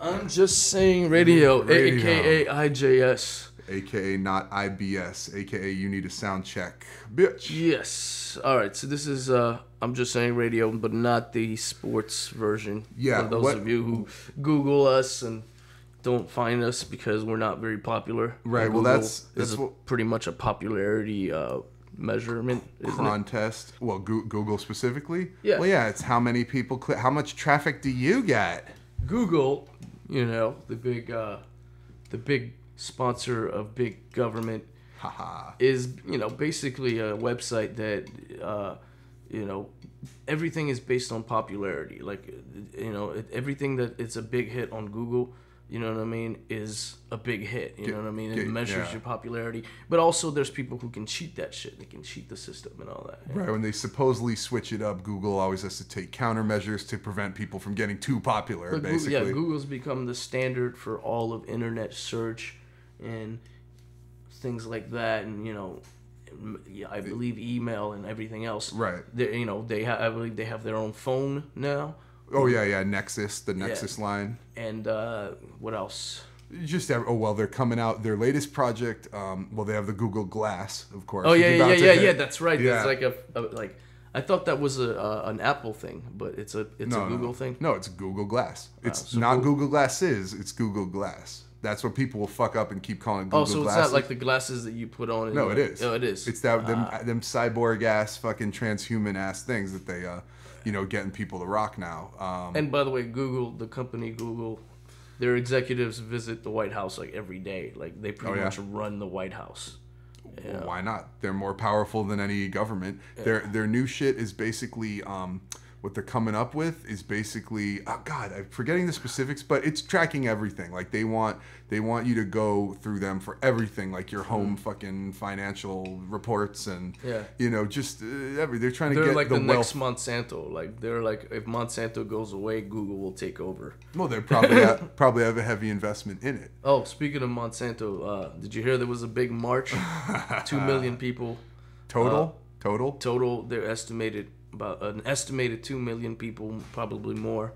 I'm just saying radio, aka IJS. AKA not IBS, AKA you need a sound check, bitch. Yes. All right. So this is I'm just saying radio, but not the sports version. Yeah. For those of you who Google us and don't find us because we're not very popular. Right. Well, that's pretty much a popularity measurement contest. Well, Google specifically. Yeah. Well, yeah. It's how many people click. How much traffic do you get? Google, you know, the big sponsor of big government, is, you know, basically a website that, you know, everything is based on popularity. Like, you know, everything that it's a big hit on Google, you know what I mean, is a big hit. You know what I mean? It measures your popularity. But also there's people who can cheat that shit. They can cheat the system and all that. Right. When they supposedly switch it up, Google always has to take countermeasures to prevent people from getting too popular, but basically. Google's become the standard for all of internet search and things like that. And, you know, I believe email and everything else. Right. You know, I believe they have their own phone now. Oh, yeah, Nexus, the Nexus line. And what else? They're coming out, their latest project, they have the Google Glass, of course. Oh, yeah, that's right. Yeah. It's like I thought that was an Apple thing, but it's a Google thing? No, it's Google Glass. It's not Google Glasses, it's Google Glass. That's what people will fuck up and keep calling Google Glasses. Oh, so it's not like the glasses that you put on. No, it is. Oh, it is. It's them cyborg ass, fucking transhuman ass things that they, getting people to rock now. And by the way, Google, the company Google, their executives visit the White House like every day. Like they pretty much run the White House. Yeah. Well, why not? They're more powerful than any government. Yeah. Their new shit is basically what they're coming up with is basically, oh God, I'm forgetting the specifics, but it's tracking everything. Like they want you to go through them for everything, like your home fucking financial reports and just they're trying to get like the next Monsanto. Like they're like, if Monsanto goes away, Google will take over. Well, they probably have a heavy investment in it. Oh, speaking of Monsanto, did you hear there was a big march? 2 million people. Total. They're estimated. About an estimated 2 million people, probably more.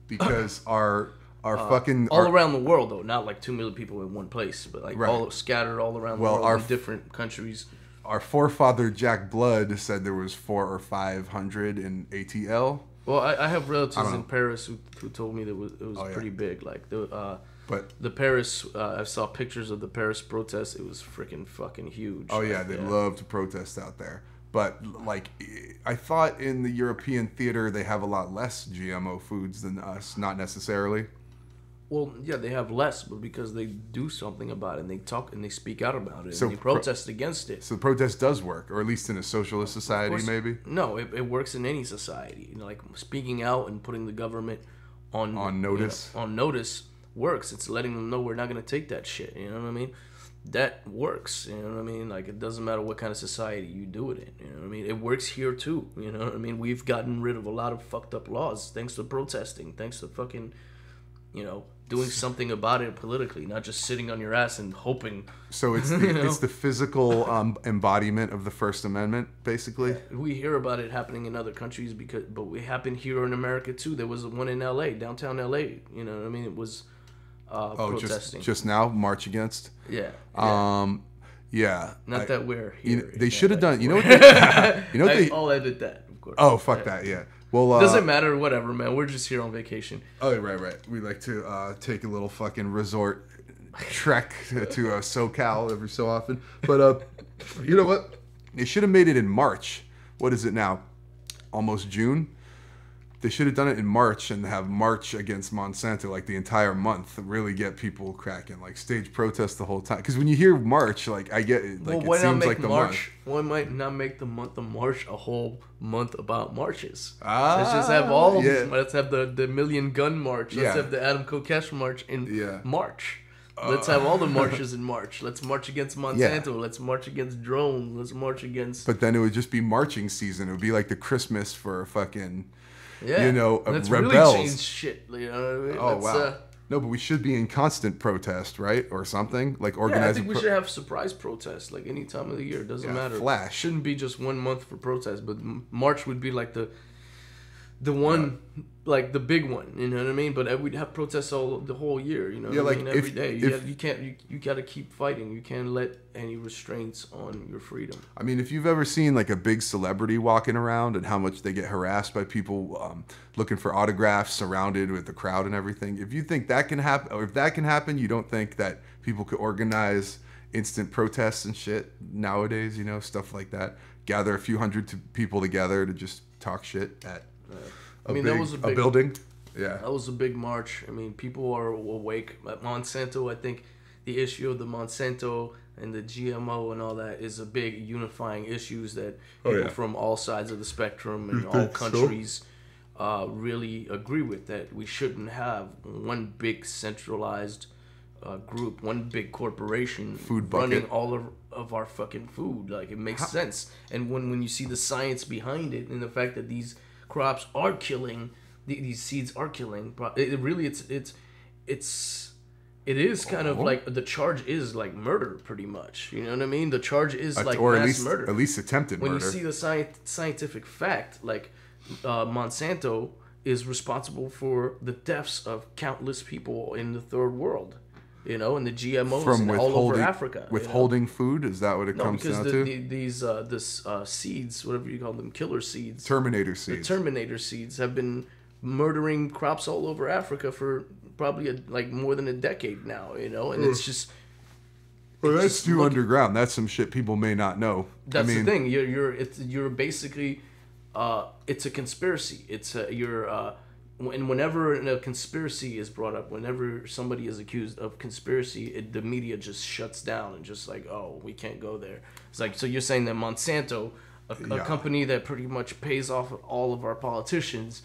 Because our fucking... All around the world, though. Not like 2 million people in one place, but like all scattered all around the world in different countries. Our forefather, Jack Blood, said there was 400 or 500 in ATL. Well, I have relatives in Paris who told me that it was pretty big. Like, the Paris... I saw pictures of the Paris protests. It was freaking fucking huge. Oh, yeah. They love to protest out there. But, like, I thought in the European theater they have a lot less GMO foods than us. Not necessarily. Well, yeah, they have less, but because they do something about it, and they talk and they speak out about it, and they protest against it. So the protest does work, or at least in a socialist society, maybe? No, it works in any society. You know, like, speaking out and putting the government on notice. On notice works. It's letting them know we're not going to take that shit. You know what I mean? That works, you know what I mean? Like, it doesn't matter what kind of society you do it in, you know what I mean? It works here, too, you know what I mean? We've gotten rid of a lot of fucked up laws thanks to protesting, thanks to fucking, doing something about it politically, not just sitting on your ass and hoping. So it's it's the physical embodiment of the First Amendment, basically? We hear about it happening in other countries, but it happened here in America, too. There was one in L.A., downtown L.A., you know what I mean? It was... protesting. Just now, march against. Yeah. Yeah. Not that we're here. They should have done. You know what? I'll edit that, of course. Oh, fuck that. Yeah. Well, doesn't matter. Whatever, man. We're just here on vacation. Oh, right. We like to take a little fucking resort trek to SoCal every so often. But you know what? They should have made it in March. What is it now? Almost June. They should have done it in March and have March against Monsanto like the entire month. Really get people cracking, like stage protests the whole time. Because when you hear March, like I get it, like it seems like the month. Why might not make the month of March a whole month about marches? Let's just have let's have the Million Gun March. Let's have the Adam Kokesh March in March. Let's have all the marches in March. Let's march against Monsanto. Yeah. Let's march against drone. Let's march against... But then it would just be marching season. It would be like the Christmas for fucking... Yeah, rebels. Really changed shit. You know what I mean? Oh, wow. No, but we should be in constant protest, right? Or something like organizing. I think we should have surprise protests, like any time of the year. It doesn't matter. Flash shouldn't be just 1 month for protests, but March would be like the one like the big one, you know what I mean? But we'd have protests the whole year, you know. Yeah, what I like mean? Every day. You got to keep fighting. You can't let any restraints on your freedom. I mean, if you've ever seen like a big celebrity walking around and how much they get harassed by people looking for autographs, surrounded with the crowd and everything, if you think that can happen, or if that can happen, you don't think that people could organize instant protests and shit nowadays, you know, stuff like that. Gather a few hundred people together to just talk shit at that was a building. Yeah. That was a big march. I mean, people are awake. At Monsanto, I think the issue of the Monsanto and the GMO and all that is a big unifying issues that people from all sides of the spectrum and all countries really agree with, that we shouldn't have one big centralized group, one big corporation running all of our fucking food. Like, it makes sense. And when you see the science behind it and the fact that these crops are killing, these seeds are killing, it really it is kind of like, the charge is like murder, pretty much. You know what I mean? The charge is like mass murder. At least attempted murder. When you see the scientific fact, like Monsanto is responsible for the deaths of countless people in the third world. You know, and the GMOs all over Africa. Withholding food? Is that what it comes down to? These seeds, whatever you call them, killer seeds. Terminator seeds. The Terminator seeds have been murdering crops all over Africa for probably like more than a decade now, you know? And it's just... Well, that's too underground. That's some shit people may not know. That's the thing. You're basically... it's a conspiracy. And whenever a conspiracy is brought up, whenever somebody is accused of conspiracy, the media just shuts down and just like, oh, we can't go there. It's like, so you're saying that Monsanto, a company that pretty much pays off all of our politicians,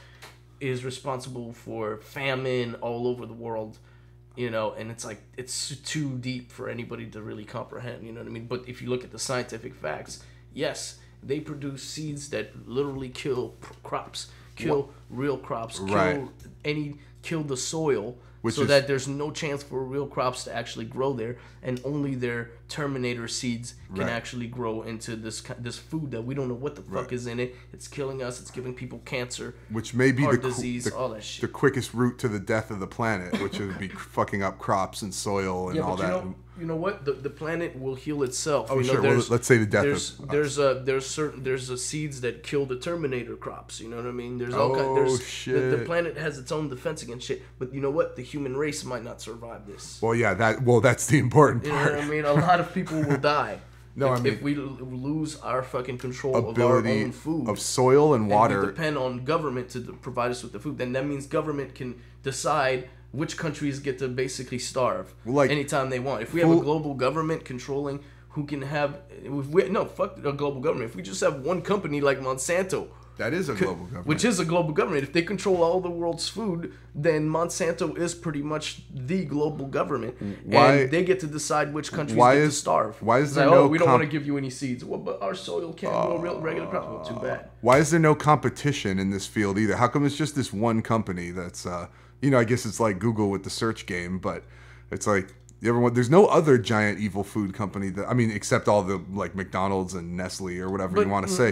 is responsible for famine all over the world, you know? And it's like, it's too deep for anybody to really comprehend, you know what I mean? But if you look at the scientific facts, yes, they produce seeds that literally kill crops. Kill real crops, kill the soil, that there's no chance for real crops to actually grow there, and only their Terminator seeds can actually grow into this food that we don't know what the fuck is in it. It's killing us. It's giving people cancer, which may be heart disease, all that shit. The quickest route to the death of the planet, which would be fucking up crops and soil and all that. You know what? The planet will heal itself. Oh, you know, sure. Well, let's say the death of there's seeds that kill the Terminator crops. You know what I mean? There's all kinds. Shit. The planet has its own defense against shit. But you know what? The human race might not survive this. Well, yeah. That's the important part. You know what I mean? A lot of people will die. If we lose our fucking control of our own food, of soil and water, and we depend on government to provide us with the food, then that means government can decide which countries get to basically starve anytime they want. If we have a global government controlling who can have... fuck a global government. If we just have one company like Monsanto... That is a global government. Which is a global government. If they control all the world's food, then Monsanto is pretty much the global government. And they get to decide which countries get to starve. Why is there we don't want to give you any seeds. Well, but our soil can't grow regular crops. Well, too bad. Why is there no competition in this field either? How come it's just this one company that's... I guess it's like Google with the search game, but it's like... There's no other giant evil food company except all the like McDonald's and Nestle or whatever you want to say.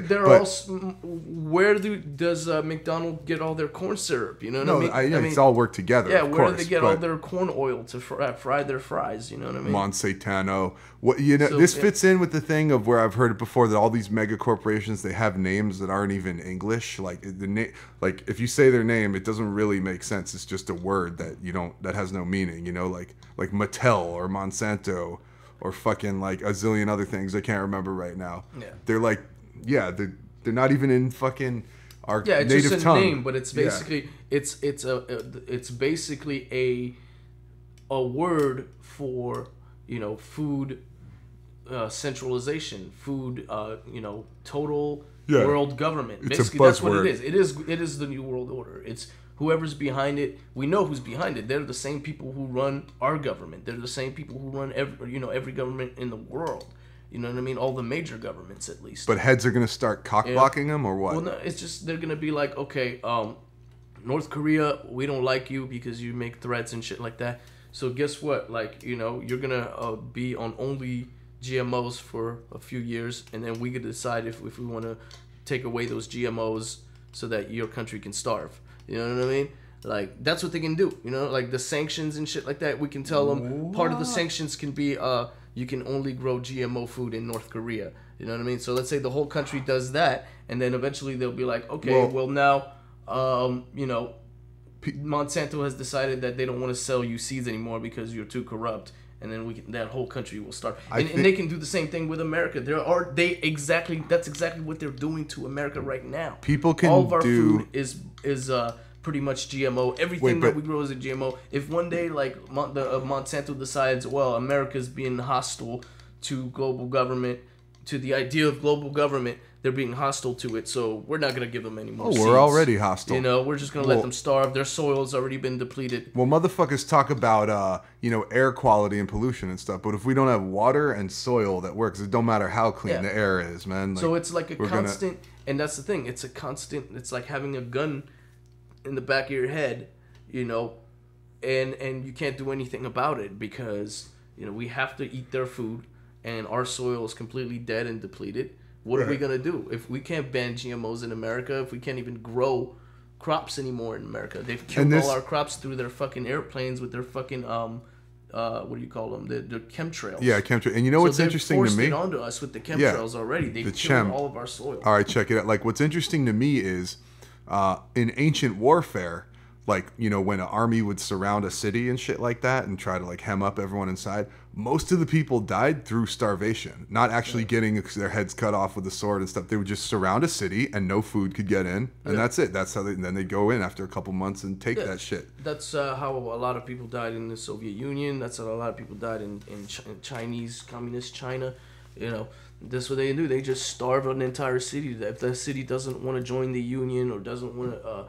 Where does McDonald's get all their corn syrup? You know what I mean? It's all worked together. Yeah, where do they get all their corn oil to fry their fries? You know what I mean? Monsanto. This fits in with the thing of where I've heard it before that all these mega corporations, they have names that aren't even English. Like if you say their name, it doesn't really make sense. It's just a word that has no meaning. You know, like Mattel or Monsanto or fucking like a zillion other things I can't remember right now. Yeah. They're like, they're not even in fucking our native tongue. Yeah, it's just a name, but it's basically it's basically a word for, food centralization, food total world government. It's basically that's what it is. It is the new world order. It's whoever's behind it. We know who's behind it. They're the same people who run our government. They're the same people who run every government in the world. You know what I mean? All the major governments, at least. But heads are going to start cock-blocking them, or what? Well, no, it's just they're going to be like, okay, North Korea, we don't like you because you make threats and shit like that. So guess what? Like, you're going to be on only GMOs for a few years, and then we could decide if we want to take away those GMOs so that your country can starve. You know what I mean? Like, that's what they can do. You know, like the sanctions and shit like that. We can tell them part of the sanctions can be you can only grow GMO food in North Korea. You know what I mean? So let's say the whole country does that, and then eventually they'll be like, okay, well now, you know, Monsanto has decided that they don't want to sell you seeds anymore because you're too corrupt. And then that whole country will start, and they can do the same thing with America. That's exactly what they're doing to America right now. People can all of our food is pretty much GMO. Everything that we grow is a GMO. If one day like Monsanto decides, well, America's being hostile to global government, to the idea of global government, they're being hostile to it, so we're not gonna give them any more seeds. We're already hostile. You know, we're just gonna let them starve. Their soil's already been depleted. Well, motherfuckers talk about air quality and pollution and stuff, but if we don't have water and soil that works, it don't matter how clean the air is, man. Like, so it's like a constant, and that's the thing. It's a constant. It's like having a gun in the back of your head, you know, and you can't do anything about it because we have to eat their food, and our soil is completely dead and depleted. What are we going to do? If we can't ban GMOs in America, if we can't even grow crops anymore in America, they've killed all our crops through their fucking airplanes with their fucking, what do you call them? The chemtrails. Yeah, chemtrails. And you know what's interesting to me? They've forced it onto us with the chemtrails already. They've killed all of our soil. All right, check it out. Like, what's interesting to me is in ancient warfare, like, when an army would surround a city and shit like that and try to, like, hem up everyone inside, most of the people died through starvation, not actually getting their heads cut off with a sword and stuff. They would just surround a city and no food could get in, and that's it. That's how then they go in after a couple months and take that shit. That's how a lot of people died in the Soviet Union. That's how a lot of people died in Chinese, communist China. That's what they do. They just starve an entire city to death. If the city doesn't want to join the union or doesn't want to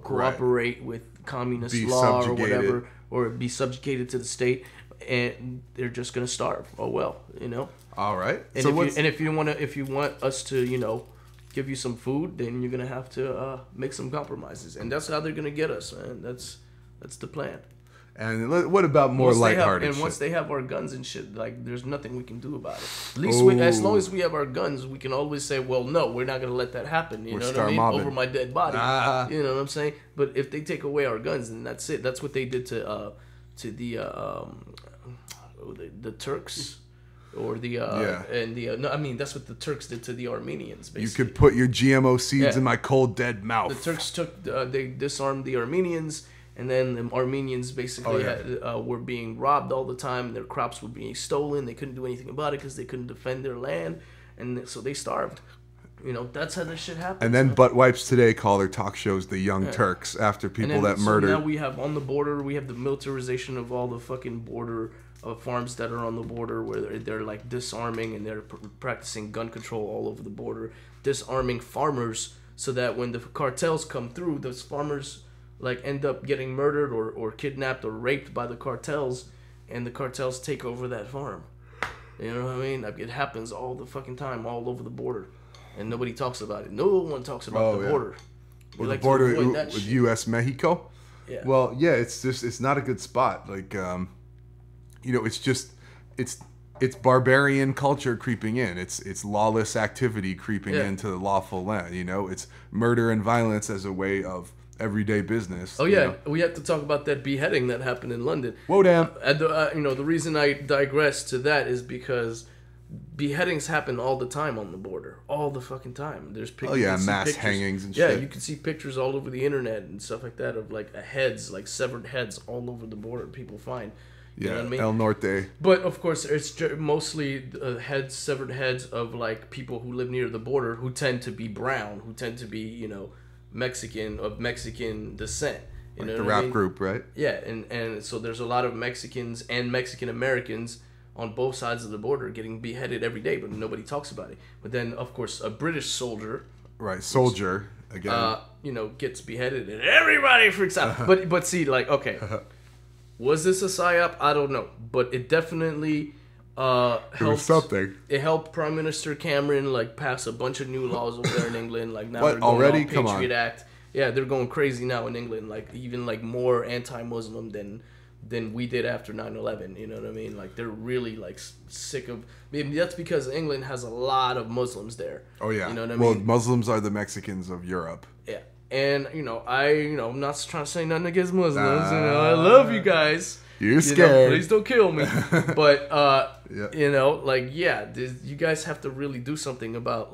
cooperate with communist law or whatever, or be subjugated to the state, and they're just gonna starve. Oh well, All right. And so if you want us to, give you some food, then you're gonna have to make some compromises, and that's how they're gonna get us, man. That's the plan. And what about more lighthearted shit? Once they have our guns and shit, like, there's nothing we can do about it. At least as long as we have our guns, we can always say, well, no, we're not going to let that happen. You know what I mean? Over my dead body. You know what I'm saying? But if they take away our guns, then that's it. That's what they did to the Turks. Or that's what the Turks did to the Armenians, basically. You could put your GMO seeds in my cold, dead mouth. The Turks they disarmed the Armenians, and then the Armenians basically were being robbed all the time. Their crops were being stolen. They couldn't do anything about it because they couldn't defend their land, and so they starved. That's how this shit happens. And then butt wipes today call their talk shows the Young Turks after people that murdered. So now we have on the border, we have the militarization of all the fucking border farms that are on the border, where they're like disarming and they're practicing gun control all over the border, disarming farmers so that when the cartels come through, those farmers like end up getting murdered or kidnapped or raped by the cartels, and the cartels take over that farm. You know what I mean? Like, it happens all the fucking time, all over the border, and nobody talks about it. No one talks about the border. Well, the border with U.S. Mexico. Yeah. Well, yeah, it's not a good spot. Like, it's barbarian culture creeping in. It's lawless activity creeping into the lawful land. It's murder and violence as a way of everyday business. Oh yeah, we have to talk about that beheading that happened in London. Whoa, damn. The reason I digress to that is because beheadings happen all the time on the border, all the fucking time. There's pictures. Oh yeah, mass hangings and shit. Yeah, you can see pictures all over the internet and stuff like that of like heads, like severed heads, all over the border. People find. You know what I mean? El Norte. But of course, it's mostly severed heads of like people who live near the border, who tend to be brown, who tend to be Mexican, of Mexican descent. You know the rap group, right? Yeah, and so there's a lot of Mexicans and Mexican Americans on both sides of the border getting beheaded every day, but nobody talks about it. But then, of course, a British soldier, again, gets beheaded, and everybody freaks out. But see, like, okay, was this a psyop? I don't know, but it definitely helped. It was something. It helped Prime Minister Cameron pass a bunch of new laws over there in England. Like, now they're going on Patriot Act. Yeah, they're going crazy now in England. Like, even more anti-Muslim than we did after 9/11. You know what I mean? Like, they're really sick of. Maybe that's because England has a lot of Muslims there. Oh yeah. You know what I mean? Well, Muslims are the Mexicans of Europe. Yeah. And I'm not trying to say nothing against Muslims. I love you guys. You're scared. Please don't kill me. But Yeah. you guys have to really do something about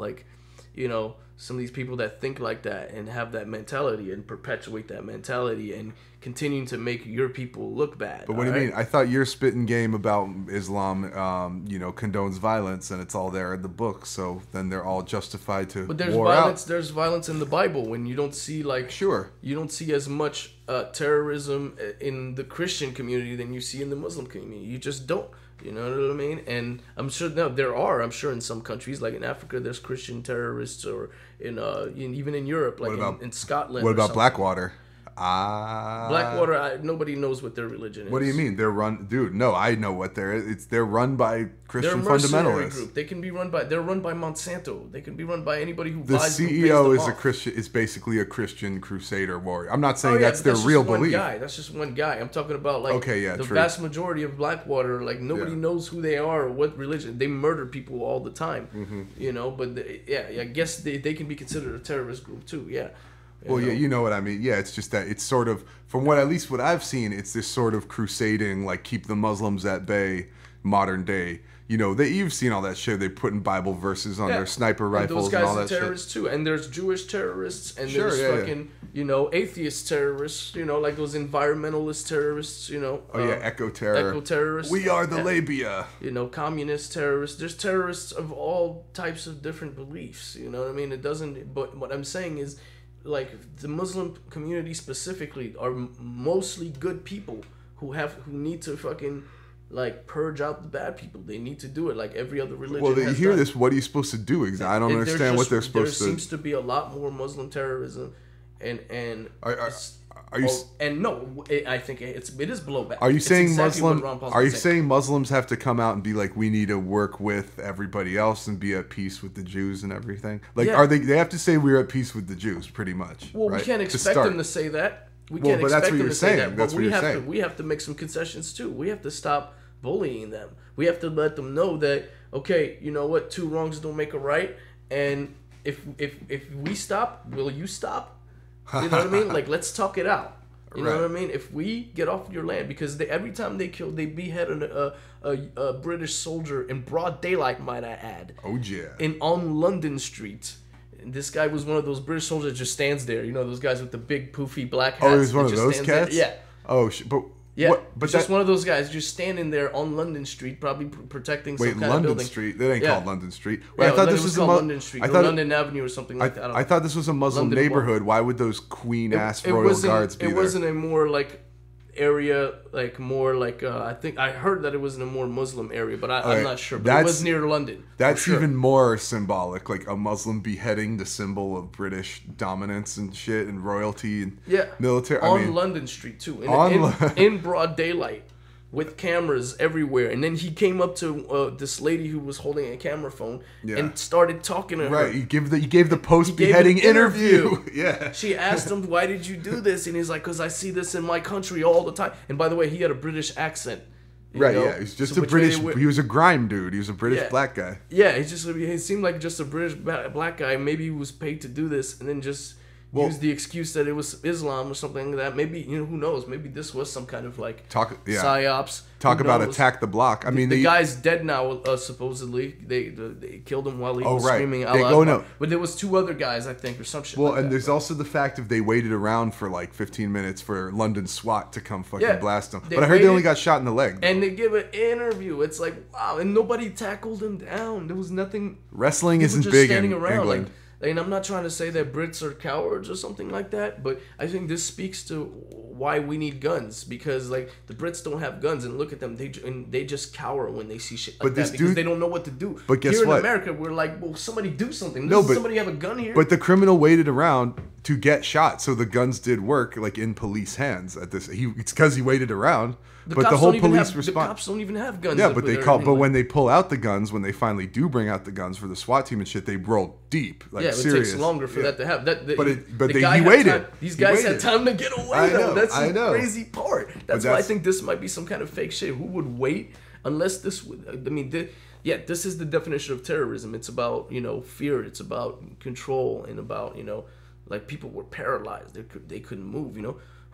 some of these people that think like that and have that mentality and perpetuate that mentality and continuing to make your people look bad. But what do you mean? I thought your spitting game about Islam, condones violence, and it's all there in the book. So then they're all justified to. But there's war violence. out. There's violence in the Bible when you don't see Sure. You don't see as much terrorism in the Christian community than you see in the Muslim community. You just don't. You know what I mean? And I'm sure there are. I'm sure in some countries, like in Africa, there's Christian terrorists, or even in Europe, like in Scotland. What about something. Blackwater? Blackwater, nobody knows what their religion is. What do you mean? They're run, dude. No, I know what they're run by Christian they're a mercenary fundamentalists. Group. They can be run by. They're run by Monsanto. They can be run by anybody who The buys. CEO is a Christian. Is basically a Christian crusader warrior. I'm not saying that's their just real one belief. Guy. That's just one guy. I'm talking about the true. vast majority of Blackwater. Like nobody knows who they are or what religion. They murder people all the time. Mm-hmm. But I guess they can be considered a terrorist group too. Yeah. Well, yeah, you know what I mean. Yeah, it's just that it's sort of, from what I've seen, it's this sort of crusading, like keep the Muslims at bay, modern day. You've seen all that shit. They put in Bible verses on their sniper rifles and all that shit. Those guys are terrorists too, and there's Jewish terrorists, and Sure, there's fucking atheist terrorists. Like those environmentalist terrorists. Eco terror. Eco terrorists. We are the labia. Communist terrorists. There's terrorists of all types of different beliefs. You know what I mean? It doesn't. But what I'm saying is, the Muslim community specifically are mostly good people who need to fucking purge out the bad people. They need to do it like every other religion. Well, you has hear done. this. What are you supposed to do exactly? I don't understand what they're supposed to. There seems to be a lot more Muslim terrorism, and are you? And no, I think it is blowback. Are you saying exactly saying Muslims have to come out and be like, we need to work with everybody else and be at peace with the Jews and everything? Are they have to say we're at peace with the Jews, pretty much? Well, right? We can't expect them to say that. We can't expect them to say that. That's what you're saying. We have to make some concessions too. We have to stop bullying them. We have to let them know that, okay, you know what, 2 wrongs don't make a right, and if we stop, will you stop? You know what I mean? Let's talk it out. You know what I mean? If we get off your land, because every time they behead a British soldier in broad daylight, might I add. Oh yeah. On London Street. And this guy was one of those British soldiers that just stands there. Those guys with the big poofy black hats. Oh, he was one of those cats? Yeah. Oh, but... Yeah, what, but just one of those guys just standing there on London Street, probably protecting some kind London of building. Street? That ain't called London Street. I thought this was called London Street, or London Avenue, or something like that. I thought this was a Muslim neighborhood. Why would those queen-ass royal guards be there? It wasn't a more area, I think I heard that it was in a more Muslim area, but I'm not sure. But it was near London. That's even more symbolic, like a Muslim beheading, the symbol of British dominance and shit and royalty and military. London Street too, in broad daylight, with cameras everywhere. And then he came up to this lady who was holding a camera phone and started talking to her. Right, he gave the post-beheading interview. Yeah. She asked him, why did you do this? And he's like, because I see this in my country all the time. And by the way, he had a British accent. Right, yeah. He's just a British... He was a grime dude. He was a British black guy. Yeah, he seemed like just a British black guy. Maybe he was paid to do this and then just... use the excuse that it was Islam or something like that. Maybe, who knows? Maybe this was some kind of psyops. Talk about attack the block. I mean, the guy's dead now. Supposedly, they killed him while he was screaming Allah. But there was 2 other guys, I think, or some shit. Well, and there's also the fact if they waited around for 15 minutes for London SWAT to come fucking blast them. But I heard they only got shot in the leg. Though. And they give an interview. It's like, wow, and nobody tackled him down. There was nothing. Wrestling isn't big in England. And I'm not trying to say that Brits are cowards or something like that, but I think this speaks to why we need guns, because the Brits don't have guns, and look at them, they just cower when they see shit like that because they don't know what to do. But guess what? Here in America, we're like, well, somebody do something. Somebody have a gun here. But the criminal waited around to get shot, so the guns did work in police hands at this. It's because he waited around. But the whole police response. The cops don't even have guns. Yeah, but But when they pull out the guns, when they finally do bring out the guns for the SWAT team and shit, they roll deep. It takes longer for that to happen. He waited. These guys had time to get away. That's the crazy part. That's why I think this might be some kind of fake shit. Who would wait unless this would? I mean, this is the definition of terrorism. It's about fear. It's about control and about Like people were paralyzed. They couldn't move.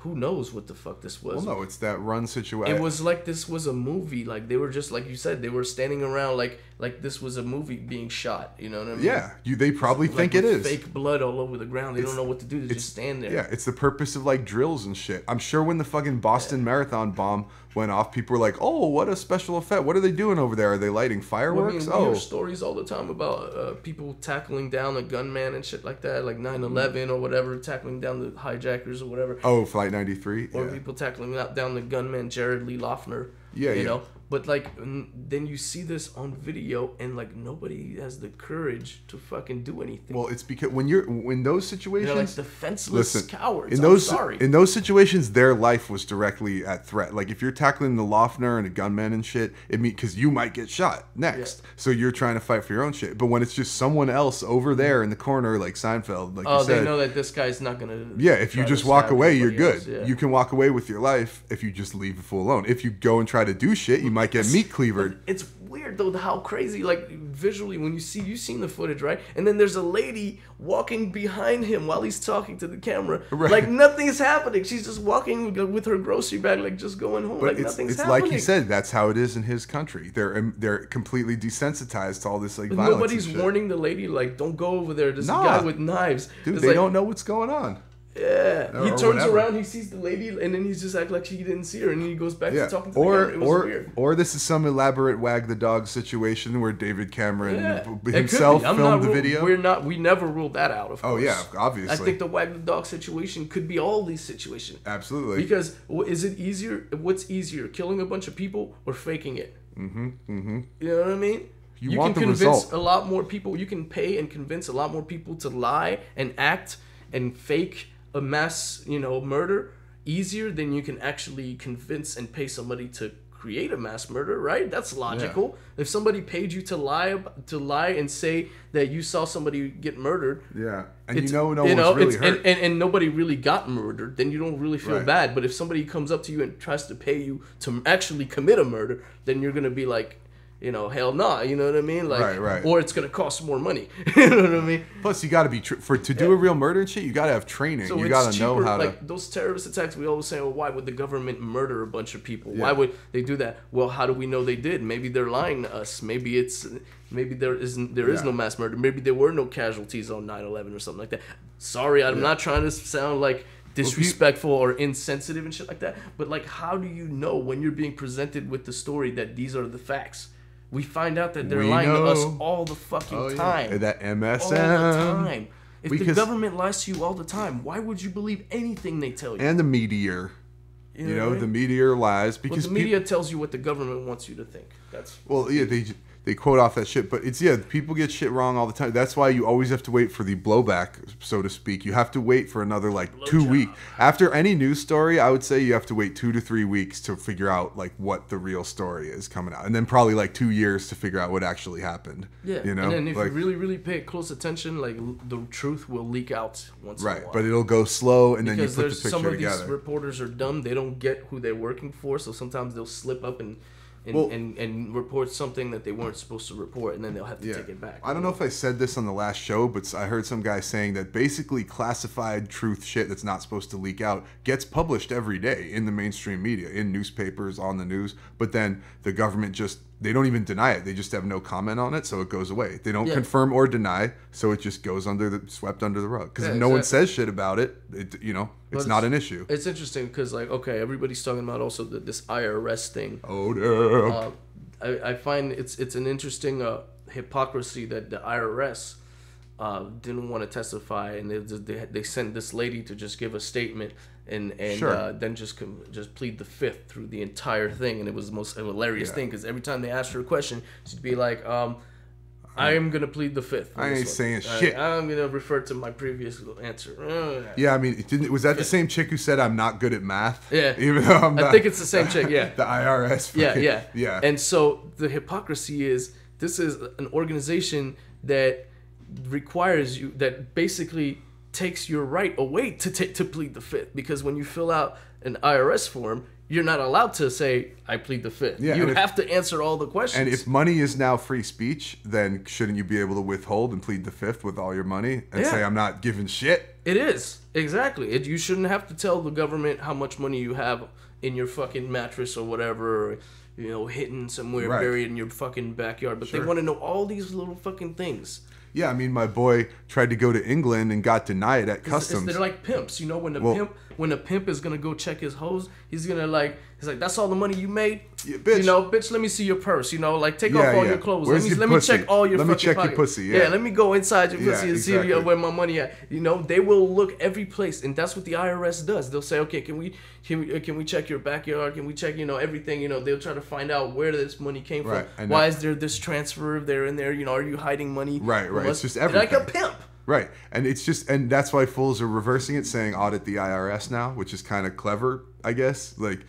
Who knows what the fuck this was? Well, no, it's that run situation. It was like this was a movie. Like they were just like you said, they were standing around like this was a movie being shot. You know what I mean? Yeah, they probably think like it is. Fake blood all over the ground. They don't know what to do. They just stand there. Yeah, it's the purpose of like drills and shit. I'm sure when the fucking Boston Marathon bomb went off, people were like, "Oh, what a special effect! What are they doing over there? Are they lighting fireworks?" We hear stories all the time about people tackling down a gunman and shit like that, like 9/11 or whatever, tackling down the hijackers or whatever. Oh, Flight 93. Or people tackling down the gunman Jared Lee Loughner. Yeah, you know. But like, then you see this on video, and like nobody has the courage to fucking do anything. Well, it's because when those situations, they're like defenseless cowards. In those situations, their life was directly at threat. Like if you're tackling the Loughner and a gunman and shit, because you might get shot next. Yeah. So you're trying to fight for your own shit. But when it's just someone else over there in the corner, like Seinfeld, like you said, they know that this guy's not gonna. Yeah, if you just walk away, you're good. Yeah. You can walk away with your life if you just leave the fool alone. If you go and try to do shit, you might get meat cleavered. It's weird though how crazy, like visually, when you've seen the footage, right? And then there's a lady walking behind him while he's talking to the camera, right. Like nothing's happening. She's just walking with her grocery bag, like just going home, but like nothing's it's happening. Like you said, that's how it is in his country. They're completely desensitized to all this like but violence. Nobody's warning the lady, like, don't go over there. There's a guy with knives. Dude, they don't know what's going on. Yeah, he turns around, he sees the lady, and then he's just act like he didn't see her, and then he goes back to talking to the camera. It was weird. Or this is some elaborate wag the dog situation where David Cameron himself filmed the video. We never ruled that out, of course. Oh yeah, obviously. I think the wag the dog situation could be all these situations. Absolutely. Because is it easier? What's easier, killing a bunch of people or faking it? Mm-hmm. Mm-hmm. You know what I mean? You want can the convince result. a lot more people. You can pay and convince a lot more people to lie and act and fake a mass, murder easier than you can actually convince and pay somebody to create a mass murder, right? That's logical. Yeah. If somebody paid you to lie and say that you saw somebody get murdered, yeah, and no one's really hurt, and nobody really got murdered, then you don't really feel bad. But if somebody comes up to you and tries to pay you to actually commit a murder, then you're gonna be like, hell nah, you know what I mean? Like, right. Or it's gonna cost more money. You know what I mean? Plus, you got to be to do a real murder and shit. You got to have training. So you got to know how to. Like those terrorist attacks, we always say, "Well, why would the government murder a bunch of people? Yeah. Why would they do that?" Well, how do we know they did? Maybe they're lying to us. Maybe there is no mass murder. Maybe there were no casualties on 9/11 or something like that. Sorry, I'm not trying to sound like disrespectful or insensitive and shit like that. But like, how do you know when you're being presented with the story that these are the facts? We find out that they're lying to us all the fucking time. Yeah. That MSM. All the time. If the government lies to you all the time, why would you believe anything they tell you? And the meteor. You know, the meteor lies because the media tells you what the government wants you to think. They quote off that shit, but people get shit wrong all the time. That's why you always have to wait for the blowback, so to speak. You have to wait for another 2 weeks. After any news story, I would say you have to wait 2 to 3 weeks to figure out what the real story is coming out, and then probably 2 years to figure out what actually happened. Yeah, and then if you really, really pay close attention, the truth will leak out once in a while. Right, but it'll go slow, and then you put the picture together. Because some of these reporters are dumb; they don't get who they're working for, so sometimes they'll slip up and report something that they weren't supposed to report, and then they'll have to take it back. I don't know if I said this on the last show, but I heard some guy saying that basically classified truth shit that's not supposed to leak out gets published every day in the mainstream media, in newspapers, on the news, but then the government they don't even deny it. They just have no comment on it, so it goes away. They don't confirm or deny, so it just goes swept under the rug. Because if no one says shit about it, it's not an issue. It's interesting because, everybody's talking about also this IRS thing. Oh, no. I find it's an interesting hypocrisy that the IRS didn't want to testify, and they sent this lady to just give a statement and then just plead the fifth through the entire thing, and it was the most hilarious thing because every time they asked her a question, she'd be like, I am going to plead the fifth. I ain't saying shit. I'm going to refer to my previous answer. Yeah, I mean, was that the same chick who said I'm not good at math? Yeah. Even though I'm not. I think it's the same chick, yeah. The IRS. Yeah. And so the hypocrisy is, this is an organization that requires you, that basically takes your right away to plead the fifth. Because when you fill out an IRS form, you're not allowed to say, I plead the fifth. Yeah, you have to answer all the questions. And if money is now free speech, then shouldn't you be able to withhold and plead the fifth with all your money and say, I'm not giving shit? It is. Exactly. You shouldn't have to tell the government how much money you have in your fucking mattress or whatever, or, you know, hidden somewhere, buried in your fucking backyard. But they want to know all these little fucking things. Yeah, I mean, my boy tried to go to England and got denied at customs. They're like pimps, you know. When a pimp is gonna go check his hose, he's like, that's all the money you made, bitch. You know, bitch. Let me see your purse, you know, like take off all your clothes. Let me check all your. Let me check your pussy. Yeah, let me go inside your pussy and see where my money at. You know, they will look every place, and that's what the IRS does. They'll say, okay, can we check your backyard? Can we check, you know, everything? You know, they'll try to find out where this money came from. Why is there this transfer there and there? You know, are you hiding money? Right. It's just everything. Like a pimp. Right, and that's why fools are reversing it, saying audit the IRS now, which is kind of clever, I guess. Like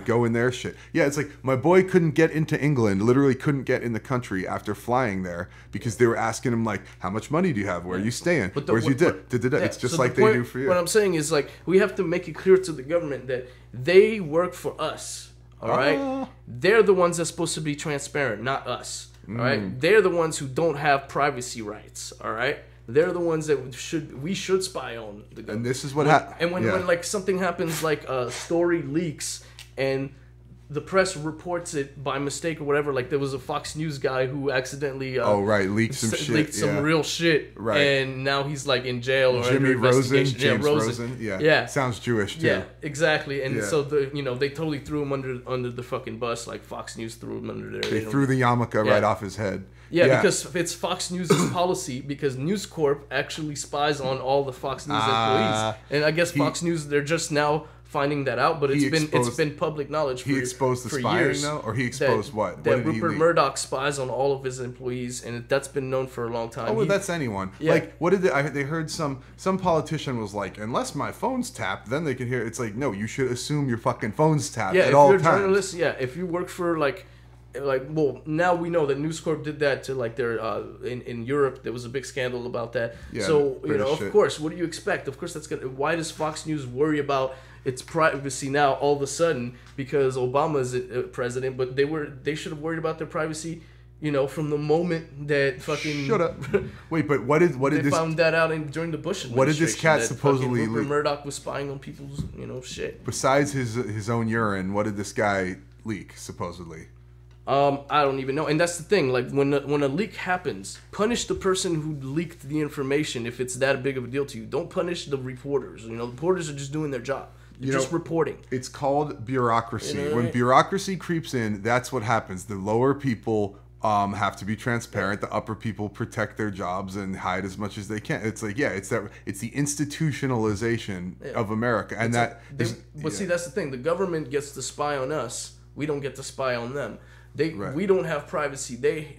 go in their shit. Yeah, it's like my boy couldn't get into England, literally couldn't get in the country after flying there because they were asking him like, how much money do you have? Where are you staying? Where's your dip? It's just like they do for you. What I'm saying is like we have to make it clear to the government that they work for us. All right, they're the ones that's supposed to be transparent, not us. All right, they're the ones who don't have privacy rights. All right. They're the ones that we should spy on the government. And this is what happens. And when like something happens, like a story leaks and the press reports it by mistake or whatever, like there was a Fox News guy who accidentally leaked some shit, leaked some real shit, and now he's like in jail or Jimmy under Rosen, investigation. James Rosen, yeah, sounds Jewish too. Yeah, exactly. And so they totally threw him under the fucking bus, like Fox News threw him under there. They threw the yarmulke right off his head. Yeah, because it's Fox News' policy, because News Corp actually spies on all the Fox News employees. And I guess Fox News, they're just now finding that out, but it's been public knowledge for years. He exposed the spying, years, though? Or he exposed what? That Rupert Murdoch spies on all of his employees, and that's been known for a long time. Oh, well, that's anyone. Yeah. Like, what did they heard some politician was like, unless my phone's tapped, then they can hear. It's like, no, you should assume your fucking phone's tapped at all times. Yeah, if you're a journalist, if you work for, well, now we know that News Corp did that to like their in Europe. There was a big scandal about that. Yeah, so of course, what do you expect? Of course, that's gonna. Why does Fox News worry about its privacy now all of a sudden because Obama's president? But they should have worried about their privacy, from the moment that fucking. Shut up. Wait, but what did they this? found that out during the Bush administration. What did this cat supposedly? Rupert Murdoch was spying on people's shit. Besides his own urine, what did this guy leak supposedly? I don't even know. And that's the thing. Like, when a leak happens, punish the person who leaked the information if it's that big of a deal to you. Don't punish the reporters. The reporters are just doing their job. They're just reporting. It's called bureaucracy. When bureaucracy creeps in, that's what happens. The lower people have to be transparent. The upper people protect their jobs and hide as much as they can. It's like, it's the institutionalization of America. And see, that's the thing. The government gets to spy on us. We don't get to spy on them. We don't have privacy. They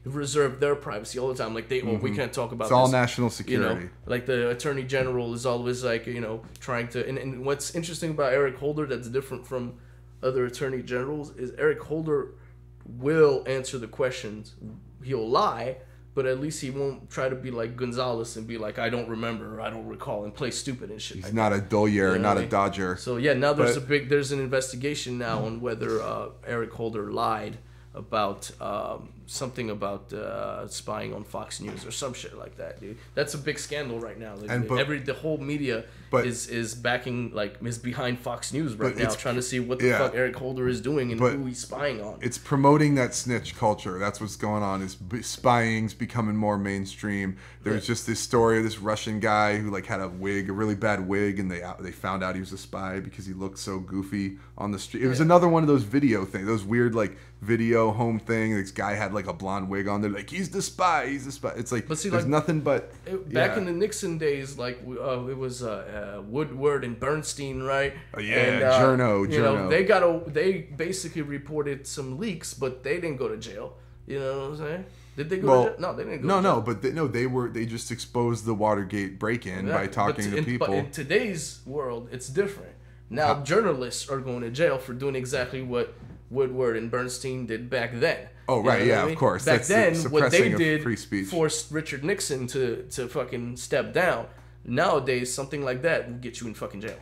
reserve their privacy all the time. Like we can't talk about. It's all national security. Like the Attorney General is always like trying to. And what's interesting about Eric Holder that's different from other Attorney Generals is Eric Holder will answer the questions. He'll lie, but at least he won't try to be like Gonzalez and be like, I don't remember, or I don't recall, and play stupid and shit. He's not a Dolier, not a Dodger. So now there's an investigation now on whether Eric Holder lied about something about spying on Fox News or some shit like that, dude. That's a big scandal right now. The whole media is backing, is behind Fox News right now, trying to see what the fuck Eric Holder is doing and who he's spying on. It's promoting that snitch culture. That's what's going on. Is spying's becoming more mainstream. There's just this story of this Russian guy who had a really bad wig, and they found out he was a spy because he looked so goofy on the street. It was another one of those video things, those weird video home thing. This guy had a blonde wig on. They're like, he's the spy. It's like, there's nothing but back in the Nixon days, it was Woodward and Bernstein, right? Journo. They basically reported some leaks, but they didn't go to jail. You know what I'm saying? Did they go to jail? No, they didn't go to jail. They just exposed the Watergate break-in by talking to people. But in today's world, it's different. Now journalists are going to jail for doing exactly what Woodward and Bernstein did back then. Oh, right, of course. Back then, what they did forced Richard Nixon to fucking step down. Nowadays, something like that will get you in fucking jail.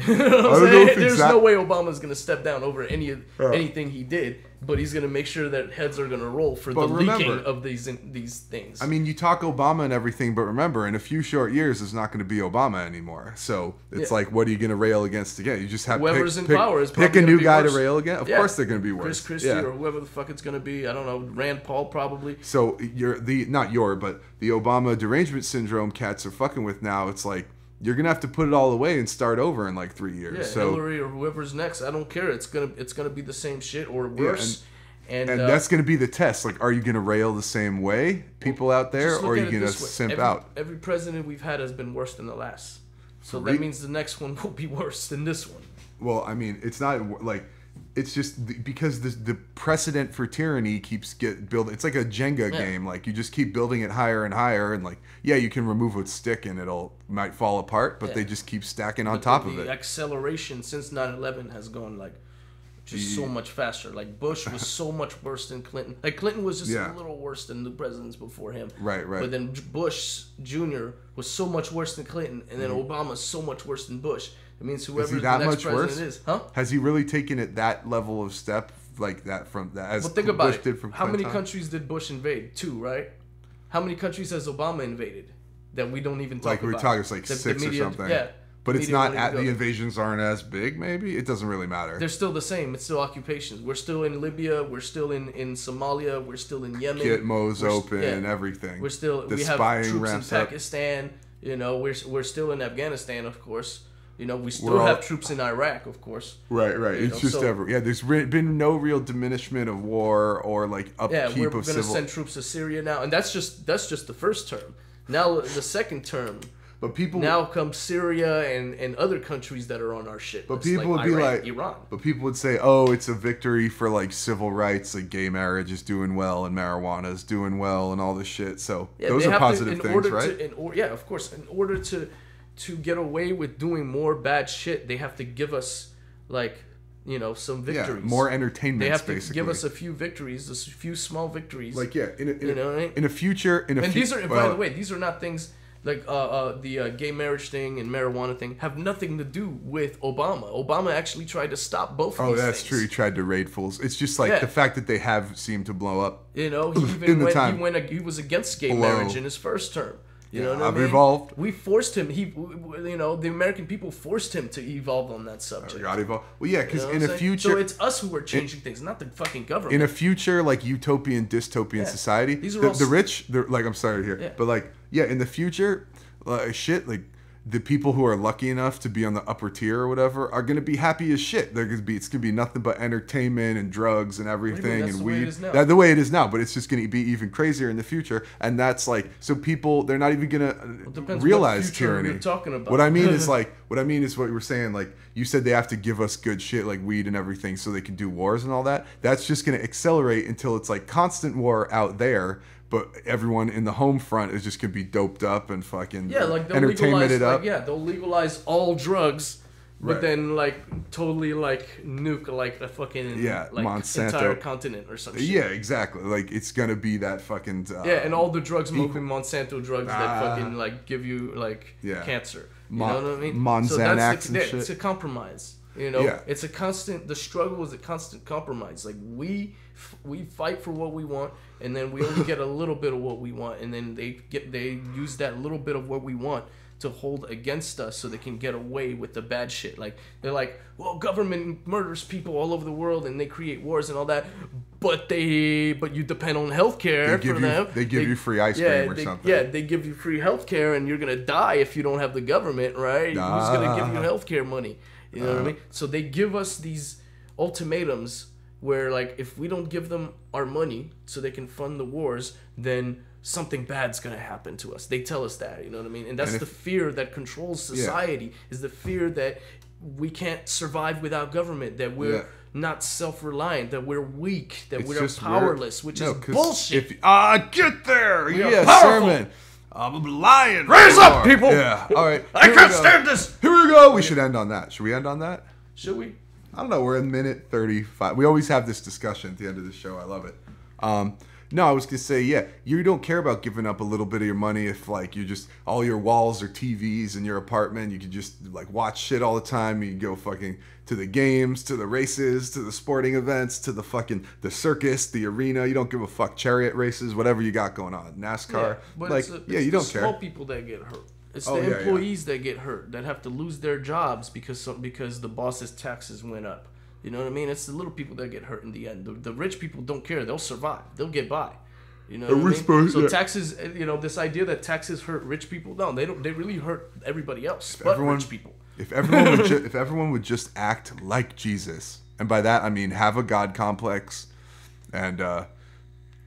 You know what I'm saying? There's no way Obama's going to step down over anything he did, but he's going to make sure that heads are going to roll for the leaking of these things. I mean, you talk Obama and everything, but remember, in a few short years, it's not going to be Obama anymore. So it's like, what are you going to rail against again? You just have whoever's in power is pick a new guy to rail against. Of course, they're going to be worse. Chris Christie or whoever the fuck it's going to be. I don't know. Rand Paul probably. So but the Obama derangement syndrome cats are fucking with now. It's like, you're gonna have to put it all away and start over in like 3 years. Yeah, so Hillary or whoever's next, I don't care. It's gonna be the same shit or worse. And that's gonna be the test. Like, are you gonna rail the same way, people out there, or are you gonna simp out? Every president we've had has been worse than the last. So that means the next one will be worse than this one. Well, I mean, it's not like. It's just because the precedent for tyranny keeps building. It's like a Jenga game. Like, you just keep building it higher and higher, and like, yeah, you can remove a stick and might fall apart, but they just keep stacking on top of it. The acceleration since 9/11 has gone like just so much faster. Like, Bush was so much worse than Clinton. Like, Clinton was just a little worse than the presidents before him. Right. But then Bush Jr. was so much worse than Clinton, and then Obama's so much worse than Bush. It means whoever the next president is, Has he really taken it that level of step like that from that? As think about Bush did from how many time? countries did Bush invade? 2, right? How many countries has Obama invaded that we don't even talk about? Like, we're talking, it's like 6 or something. Yeah. But it's not the invasions aren't as big. Maybe it doesn't really matter. They're still the same. It's still occupations. We're still in Libya. We're still in Somalia. We're still in Yemen. Gitmo's open. Everything. We're still. We have troops in Pakistan. You know, we're still in Afghanistan, of course. You know, we still have troops in Iraq, of course. Right. It's just there's been no real diminishment of war or like upkeep of civil. We're going to send troops to Syria now, and that's just the first term. Now the second term. But people now comes Syria and other countries that are on our shit. But people would be like Iran. But people would say, "Oh, it's a victory for like civil rights, like gay marriage is doing well and marijuana is doing well and all this shit." So those are positive things, right? Of course. In order to get away with doing more bad shit, they have to give us like, you know, some victories. Yeah, more entertainment. They have to basically give us a few victories, a few small victories. Like in a future. These are, by the way, these are not things like the gay marriage thing and marijuana thing have nothing to do with Obama. Obama actually tried to stop both of these things. Oh, that's true. He tried to raid fools. It's just like the fact that they have seemed to blow up. You know, he even he was against gay marriage in his first term. You know what I mean? Evolved. We forced him. The American people forced him to evolve on that subject. Got evolved. Well, yeah, because in a future, so it's us who are changing things, not the fucking government. In a future like utopian, dystopian society, these are the rich. Like, I'm sorry to hear, but like, in the future, the people who are lucky enough to be on the upper tier or whatever are gonna be happy as shit. It's gonna be nothing but entertainment and drugs and everything and weed. That's the way it is now, but it's just gonna be even crazier in the future. And that's like, so people, they're not even gonna realize tyranny. You're talking about. What I mean is what you were saying. Like, you said they have to give us good shit like weed and everything so they can do wars and all that. That's just gonna accelerate until it's like constant war out there. But everyone in the home front is just gonna be doped up and fucking entertainmented up. They'll legalize all drugs, but then like totally like nuke like the fucking like Monsanto entire continent or something. Yeah, exactly. Like, it's gonna be that fucking and all the drugs moving Monsanto drugs that fucking like give you like cancer. You know what I mean? Monsanto and shit. It's a compromise. You know, it's a constant. The struggle is a constant compromise. Like, we fight for what we want, and then we only get a little bit of what we want, and then they use that little bit of what we want to hold against us so they can get away with the bad shit. Like, they're like, well, government murders people all over the world and they create wars and all that, but you depend on healthcare for them. They give you free ice cream or something. Yeah, they give you free healthcare, and you're gonna die if you don't have the government, right? Who's gonna give you healthcare money? You know what I mean? So they give us these ultimatums where, like, if we don't give them our money so they can fund the wars, then something bad's going to happen to us. They tell us that, you know what I mean? And that's the fear that controls society, is the fear that we can't survive without government, that we're not self-reliant, that we're weak, that we're powerless, which is bullshit. Get there! Sermon. I'm a lion. Raise up, people! Yeah, all right. I can't stand this! Here we go! We should end on that. Should we end on that? Should we? I don't know. We're in minute 35. We always have this discussion at the end of the show. I love it. No, I was gonna say, yeah, you don't care about giving up a little bit of your money if like you just all your walls are TVs in your apartment. You can just like watch shit all the time. You can go fucking to the games, to the races, to the sporting events, to the fucking the circus, the arena. You don't give a fuck. Chariot races, whatever you got going on, NASCAR. Yeah, but like, you don't care. Small people that get hurt. It's the employees that get hurt, that have to lose their jobs because the boss's taxes went up. You know what I mean? It's the little people that get hurt in the end. The rich people don't care. They'll survive. They'll get by. You know what I mean? So taxes, this idea that taxes hurt rich people, no, they don't. They really hurt everybody else, rich people. If everyone would just act like Jesus, and by that I mean have a God complex, and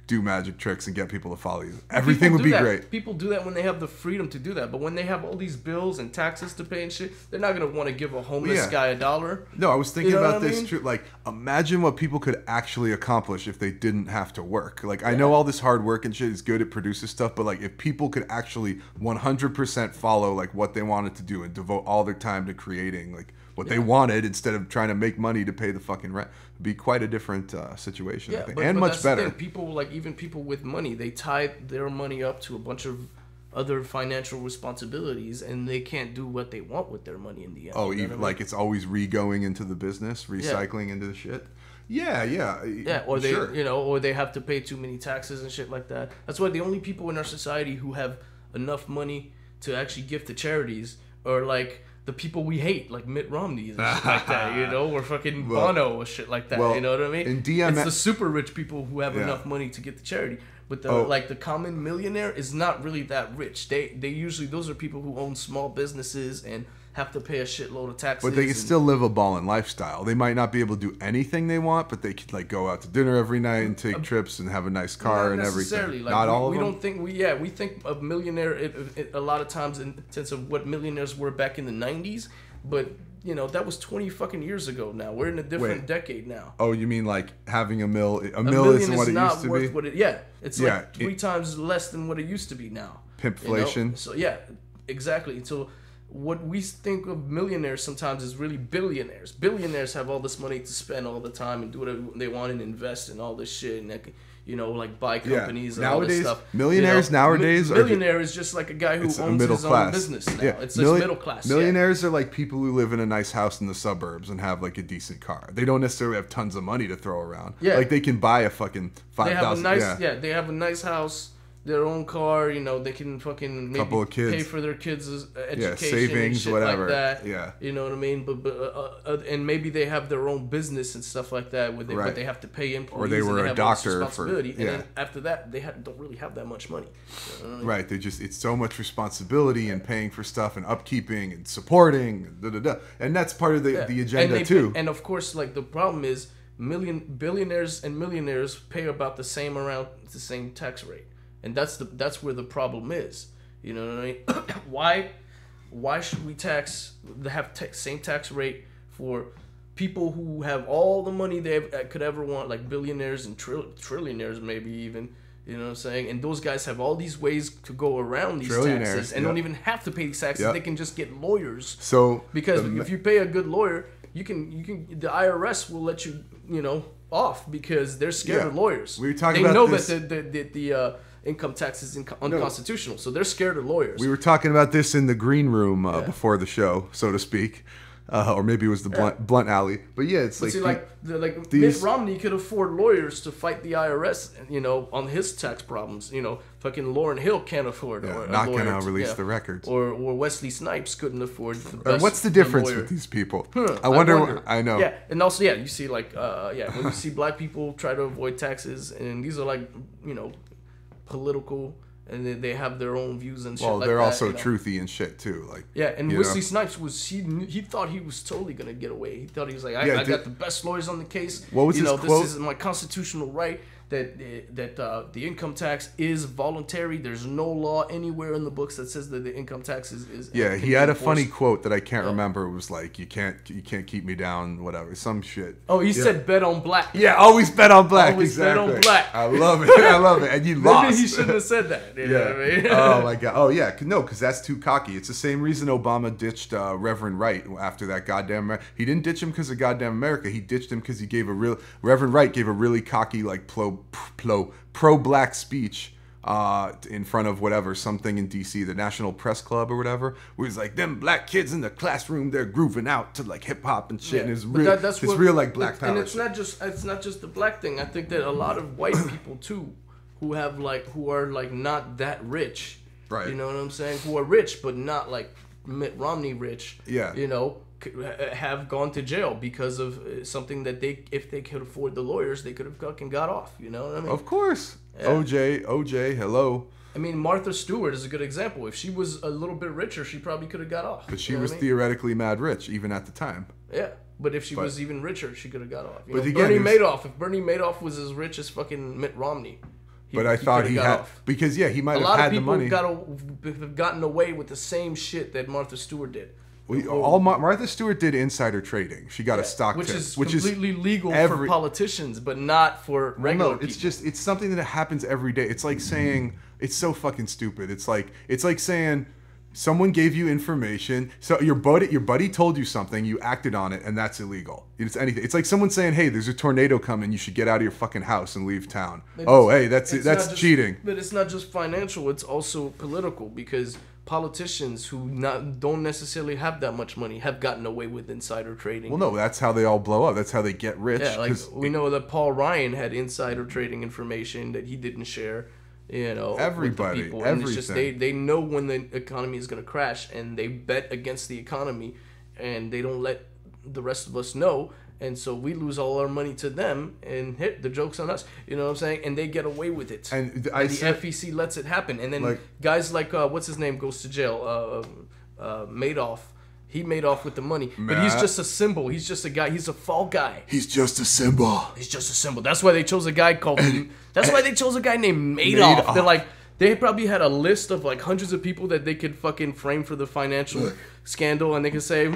do magic tricks and get people to follow you, everything would be great. People do that when they have the freedom to do that, but when they have all these bills and taxes to pay and shit, they're not gonna want to give a homeless guy $1. No, I was thinking about this too. Like, imagine what people could actually accomplish if they didn't have to work. Like, I know all this hard work and shit is good, it produces stuff, but like, if people could actually 100% follow like what they wanted to do and devote all their time to creating like what they wanted instead of trying to make money to pay the fucking rent, it'd be quite a different situation, I think. And much better. People, like even people with money, they tie their money up to a bunch of other financial responsibilities, and they can't do what they want with their money in the end. Oh, even like it's always re-going into the business, recycling into the shit. Yeah, or they, or they have to pay too many taxes and shit like that. That's why the only people in our society who have enough money to actually give to charities are like the people we hate, like Mitt Romney and shit like that, or fucking Bono or shit like that, you know what I mean? It's the super rich people who have enough money to get the charity. But the common millionaire is not really that rich. They usually, those are people who own small businesses and have to pay a shitload of taxes. But they can still live a ballin' lifestyle. They might not be able to do anything they want, but they could like go out to dinner every night and take trips and have a nice car and everything. Like, not all of them. We don't think we think of millionaire a lot of times in terms of what millionaires were back in the 90s, but that was 20 fucking years ago now. We're in a different decade now. Oh, you mean like having a mill isn't what it used to be? It's like 3 times less than what it used to be now. Pimpflation. So exactly. So what we think of millionaires sometimes is really billionaires. Billionaires have all this money to spend all the time and do whatever they want and invest in all this shit and like buy companies and all this stuff. Millionaires nowadays millionaire is just like a guy who owns his own business now. It's just middle class. Millionaires are like people who live in a nice house in the suburbs and have like a decent car. They don't necessarily have tons of money to throw around. Yeah. Like they can buy a fucking $5,000. They have a nice house, their own car, they can fucking maybe couple of kids. Pay for their kids' education, savings, and shit whatever. Like that. Yeah, you know what I mean. But and maybe they have their own business and stuff like that, but they have to pay employees. Or they were a doctor and then after that, they don't really have that much money. You know what I mean? Right. It's so much responsibility and paying for stuff and upkeeping and supporting, and that's part of the agenda too. And of course, like the problem is, billionaires and millionaires pay about the same tax rate. And that's where the problem is. You know what I mean? Why should we have same tax rate for people who have all the money they could ever want, like billionaires and trillionaires maybe even, you know what I'm saying? And those guys have all these ways to go around these taxes and don't even have to pay these taxes. They can just get lawyers. Because if you pay a good lawyer, the IRS will let you, off because they're scared of lawyers. We were talking about this. They know that the income tax is unconstitutional, so they're scared of lawyers. We were talking about this in the green room before the show, so to speak, or maybe it was the blunt alley. But it's Mitt Romney could afford lawyers to fight the IRS, on his tax problems. Fucking Lauryn Hill can't afford. Not gonna release the records. Or Wesley Snipes couldn't afford. What's the difference with these people? I wonder. I know. Yeah, and also you see when you see black people try to avoid taxes, and these are like political, and they have their own views and shit like that. Well, they're also truthy and shit too. And Wesley Snipes he thought he was totally gonna get away. He thought he was like, I got the best lawyers on the case. What was his quote? This is my constitutional right. That the income tax is voluntary. There's no law anywhere in the books that says that the income tax is he had a funny quote that I can't remember. It was like, you can't keep me down, whatever, some shit. Oh, he said bet on black. Yeah, always bet on black. Always exactly. Bet on black. I love it. And you lost. Maybe he shouldn't have said that. You know what I mean? Oh my god. Oh yeah. No, because that's too cocky. It's the same reason Obama ditched Reverend Wright after that goddamn. He didn't ditch him because of goddamn America. He ditched him because Reverend Wright gave a really cocky like pro pro-black speech in front of whatever, something in DC, the National Press Club or whatever, where he's like, them black kids in the classroom, they're grooving out to like hip hop and shit, and it's real, real like black power. And it's not just the black thing. I think that a lot of white people too, who are like not that rich, right? You know what I'm saying? Who are rich but not like Mitt Romney rich. Yeah. You know, have gone to jail because of something that if they could afford the lawyers, they could have fucking got off. You know what I mean? Of course. Yeah. OJ, hello. I mean, Martha Stewart is a good example. If she was a little bit richer, she probably could have got off. But she was theoretically mad rich, even at the time. Yeah, but if she was even richer, she could have got off. But again, Bernie Madoff, if Bernie Madoff was as rich as fucking Mitt Romney, but I thought he had off. Because he might have had the money. A lot of people have gotten away with the same shit that Martha Stewart did. Martha Stewart did insider trading. She got a stock tip, which is completely legal for politicians, but not for regular people. It's something that happens every day. It's like saying, it's so fucking stupid. It's like saying someone gave you information, so your buddy told you something, you acted on it, and that's illegal. It's anything. It's like someone saying, hey, there's a tornado coming, you should get out of your fucking house and leave town. That's cheating. But it's not just financial, it's also political, because politicians who don't necessarily have that much money have gotten away with insider trading. Well, no, that's how they all blow up. That's how they get rich. Yeah, like we know that Paul Ryan had insider trading information that he didn't share. You know, everybody, with the people. And it's just they know when the economy is going to crash, and they bet against the economy, and they don't let the rest of us know. And so we lose all our money to them, and the joke's on us. You know what I'm saying? And they get away with it. And the FEC lets it happen. And then guys like, what's his name, goes to jail. Madoff. He made off with the money. But he's just a symbol. He's just a guy. He's a fall guy. He's just a symbol. He's just a symbol. That's why they chose a guy called... That's why they chose a guy named Madoff. They're like... They probably had a list of like hundreds of people that they could fucking frame for the financial scandal, and they could say,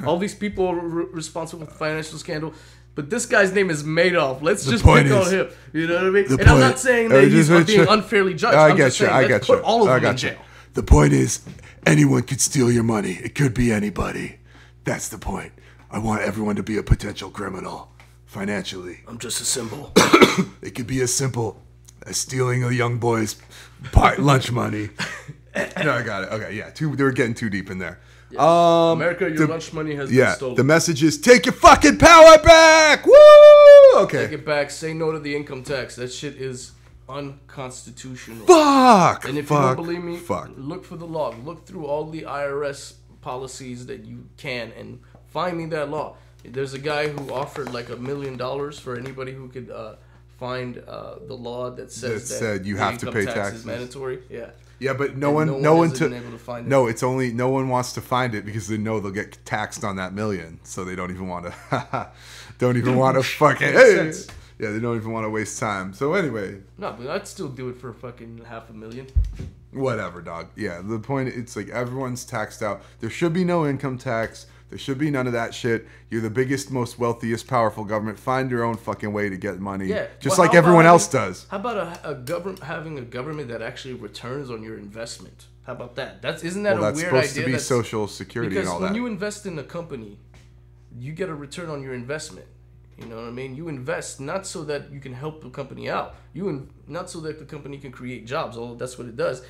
all these people are responsible for the financial scandal, but this guy's name is Madoff. Let's just pick on him. You know what I mean? And I'm not saying that he's being unfairly judged. I'm just saying let's put all of them in jail. The point is, anyone could steal your money. It could be anybody. That's the point. I want everyone to be a potential criminal financially. I'm just a symbol. It could be as simple as stealing a young boy's lunch money. No, I got it. Okay, yeah. They were getting too deep in there. Yes. America, your lunch money has been stolen. The message is, take your fucking power back! Woo! Okay. Take it back. Say no to the income tax. That shit is unconstitutional. Fuck! And if you don't believe me, look for the law. Look through all the IRS policies that you can and find me that law. There's a guy who offered like $1 million for anybody who could... find the law that says that said you have to pay taxes. Is mandatory. Yeah, but no one it's only no one wants to find it because they know they'll get taxed on that million, so they don't even want to fucking yeah, they don't even want to waste time. So anyway, no, but I'd still do it for fucking $500,000. Whatever, dog. Yeah, the point, it's like everyone's taxed out. There should be no income tax. There should be none of that shit. You're the biggest, most wealthiest, powerful government. Find your own fucking way to get money. Yeah. Just like everyone else does. How about having a government that actually returns on your investment? How about that? Isn't that a weird idea? That's supposed to be Social Security and all that. Because when you invest in a company, you get a return on your investment. You know what I mean? You invest not so that you can help the company out. Not so that the company can create jobs, although that's what it does.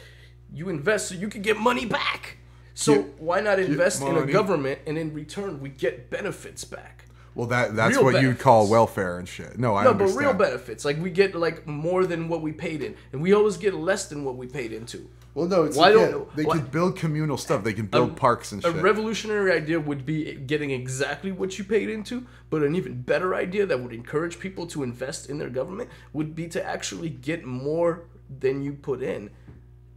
You invest so you can get money back. So why not invest in a government, and in return we get benefits back? Well, that's real what you'd call welfare and shit. No, I understand. But real benefits. Like we get like more than what we paid in, and we always get less than what we paid into. Well, no, it's they could build communal stuff. They can build parks and shit. A revolutionary idea would be getting exactly what you paid into, but an even better idea that would encourage people to invest in their government would be to actually get more than you put in.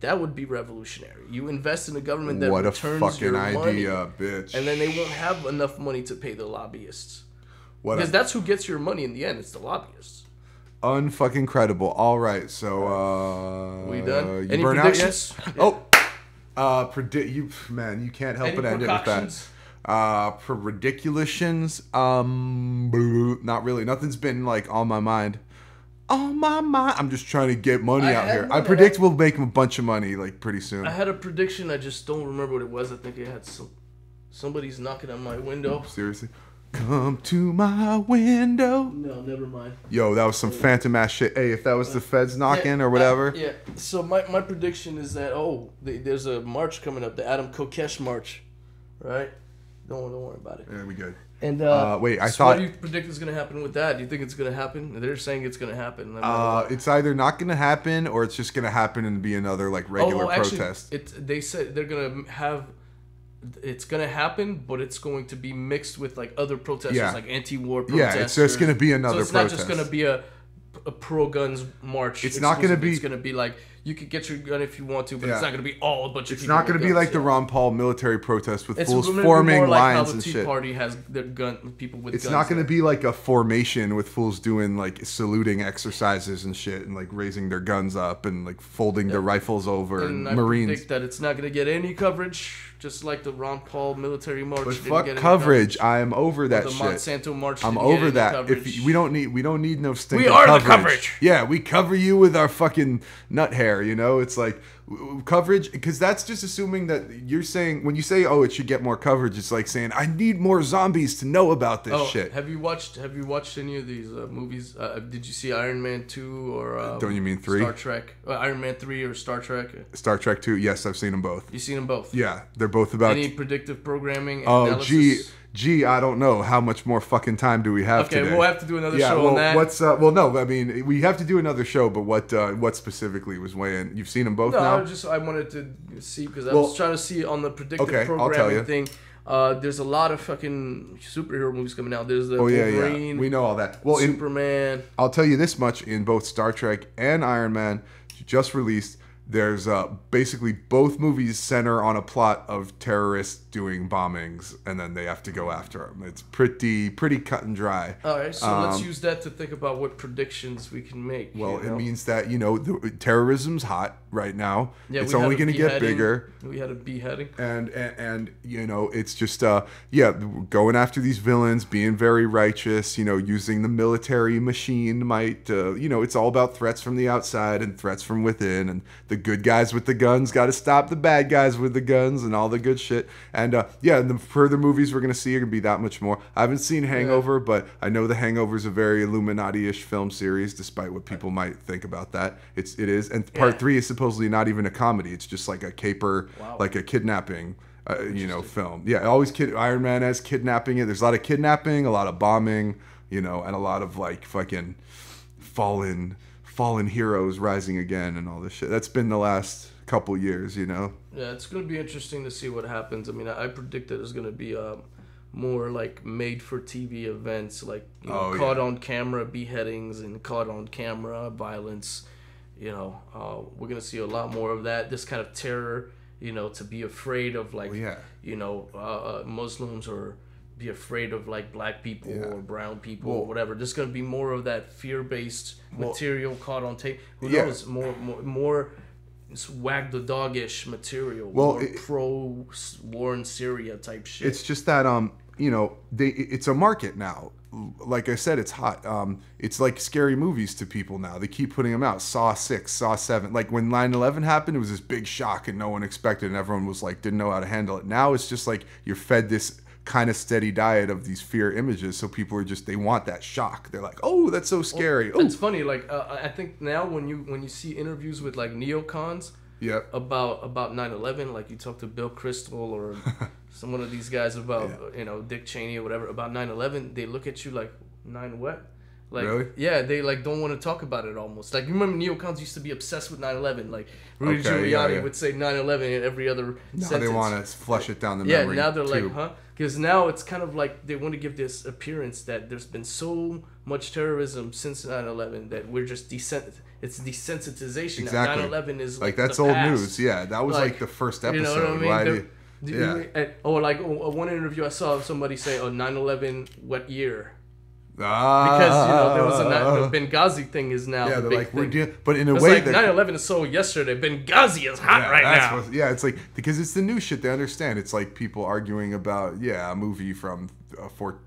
That would be revolutionary. You invest in a government that returns your money. What a fucking idea, bitch. And then they won't have enough money to pay the lobbyists. Because that's who gets your money in the end. It's the lobbyists. Unfucking credible. All right, so we done? You burn out yet? Yeah. You can't help but end it with that. For ridiculations, not really. Nothing's been like on my mind. On my mind. I'm just trying to get money out here. I predict we'll make a bunch of money like pretty soon. I had a prediction. I just don't remember what it was. I think it had somebody's knocking on my window. Seriously? Come to my window. No, never mind. Yo, that was some phantom ass shit. Hey, if that was the feds knocking or whatever. Yeah. So my prediction is that there's a march coming up, the Adam Kokesh March, right? Don't worry about it. Yeah, we good. And wait, I so thought. What do you predict is going to happen with that? Do you think it's going to happen? They're saying it's going to happen. It's either not going to happen or it's just going to happen and be another like regular protest. They said they're going to have. It's going to happen, but it's going to be mixed with like other protesters, like anti-war protesters. Yeah, it's just going to be another protest. So it's not just going to be a pro-guns march. It's not going to be. It's going to be like you could get your gun if you want to, but it's not going to be all a bunch of people. It's not going to be like the Ron Paul military protest with fools forming more like lines how and the Tea shit. Party has their people with guns. It's not going to be like a formation with fools doing like saluting exercises and shit and like raising their guns up and like folding their rifles over and Marines. I predict that it's not going to get any coverage. Just like the Ron Paul military march. But fuck coverage. I am over that shit. The Monsanto march. I'm over that. If we don't need no stinking coverage. We are coverage. the coverage. Yeah, we cover you with our fucking nut hair. You know, it's like coverage, because that's just assuming that you're saying when you say, oh, it should get more coverage. It's like saying I need more zombies to know about this shit. Have you watched any of these movies? Did you see Iron Man 2 or don't you mean 3? Star Trek, Iron Man 3 or Star Trek? Star Trek 2. Yes, I've seen them both. You seen them both? Yeah, they're both about any predictive programming. Analysis? Gee, I don't know. How much more fucking time do we have today? Okay, we'll have to do another show on that. No, I mean, we have to do another show, but what specifically was weighing? You've seen them both now? No, I wanted to see, because I was trying to see on the predictive programming I'll tell you. thing. There's a lot of fucking superhero movies coming out. There's the Wolverine. We know all that. Well, Superman. I'll tell you this much, in both Star Trek and Iron Man, just released, there's basically both movies center on a plot of terrorists doing bombings, and then they have to go after them. It's pretty cut and dry. All right, so let's use that to think about what predictions we can make. Well, it means that, terrorism's hot right now. Yeah, it's only going to get bigger. We had a beheading. And it's just, going after these villains, being very righteous, using the military machine might, it's all about threats from the outside and threats from within, and the good guys with the guns got to stop the bad guys with the guns and all the good shit. And the further movies we're going to see are going to be that much more. I haven't seen Hangover, but I know The Hangover is a very Illuminati-ish film series, despite what people might think about that. It is. And part 3 is supposedly not even a comedy. It's just like a caper, like a kidnapping, film. Yeah, Iron Man has kidnapping it. There's a lot of kidnapping, a lot of bombing, and a lot of like fucking fallen heroes rising again and all this shit. That's been the last couple years, Yeah, it's going to be interesting to see what happens. I mean, I predict that there's going to be more like made-for-TV events, like caught on camera beheadings and caught on camera violence. We're going to see a lot more of that. This kind of terror, to be afraid of Muslims, or be afraid of like black people or brown people or whatever. There's going to be more of that fear-based material caught on tape. Who knows? More wag the dog-ish material. More pro-war in Syria type shit. It's just that it's a market now. Like I said, it's hot. It's like scary movies to people now. They keep putting them out. Saw 6, Saw 7. Like when 9/11 happened, it was this big shock and no one expected, and everyone was like, didn't know how to handle it. Now it's just like you're fed this kind of steady diet of these fear images, so people are they want that shock. They're like, oh, that's so scary. Well, it's funny. Like I think now when you see interviews with like neocons. Yep. About 9/11, like you talk to Bill Kristol or some one of these guys about Dick Cheney or whatever about 9/11, they look at you like 9 what? Like, really? Yeah, they like don't want to talk about it almost. Like you remember neocons used to be obsessed with 9/11. Like Rudy Giuliani would say 9/11 in every other sentence. Now they want to flush it down the memory. Yeah, now they're like, huh? Because now it's kind of like they want to give this appearance that there's been so much terrorism since 9/11 that we're just it's desensitization. Exactly. 9/11 is like that's old news. Yeah, that was like the first episode. You know what I mean? Yeah. One interview I saw somebody say, 9/11 what year? Because there was the Benghazi thing is now the big thing. But in a way, like 9/11 is so yesterday. Benghazi is hot right now. It's like because it's the new shit. They understand. It's like people arguing about a movie from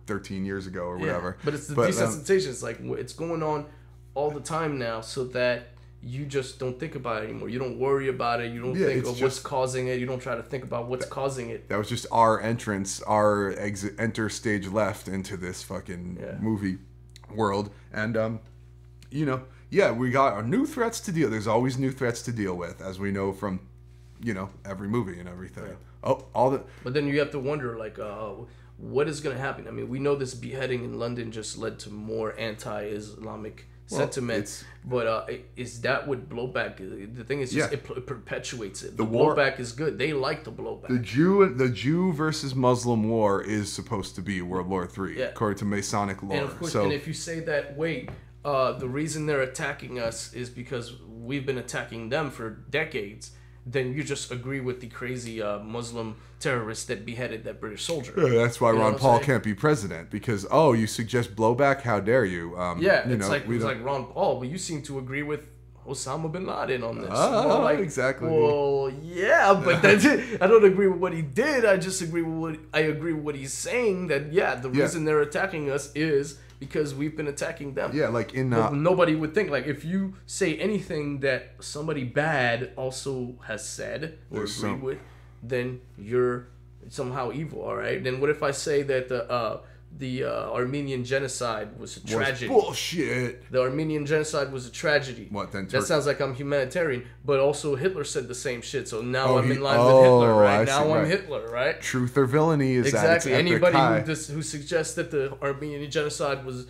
13 years ago or whatever. But it's the desensitization. It's like it's going on all the time now, so that you just don't think about it anymore. You don't worry about it. You don't think of what's causing it. You don't try to think about what's causing it. That was just our entrance, our enter stage left into this fucking movie world. And, you know, we got our new threats to deal. There's always new threats to deal with, as we know from, you know, every movie and everything. Yeah. But then you have to wonder, like, what is going to happen? I mean, we know this beheading in London just led to more anti-Islamic sentiment, but is that what blowback is? The thing is, just it perpetuates it. The blowback is good. They like the blowback. The Jew versus Muslim war is supposed to be World War III, according to Masonic lore. And of course, and if you say that, the reason they're attacking us is because we've been attacking them for decades, then you just agree with the crazy Muslim terrorists that beheaded that British soldier. Yeah, that's why Ron Paul can't be president, because, you suggest blowback? How dare you? It's like Ron Paul, but you seem to agree with Osama bin Laden on this. Exactly. Well, yeah, but I don't agree with what he did. I just agree with what he's saying, that, the reason they're attacking us is because we've been attacking them. Yeah, like in... nobody would think, like, if you say anything that somebody bad also has said or agreed with, then you're somehow evil, all right? Then what if I say that the Armenian genocide was a tragedy? Bullshit. The Armenian genocide was a tragedy. What, then? That sounds like I'm humanitarian, but also Hitler said the same shit, so now I'm in line with Hitler, right? I'm Hitler, right? Truth or villainy is exactly. At its Anybody epic who suggests that the Armenian genocide was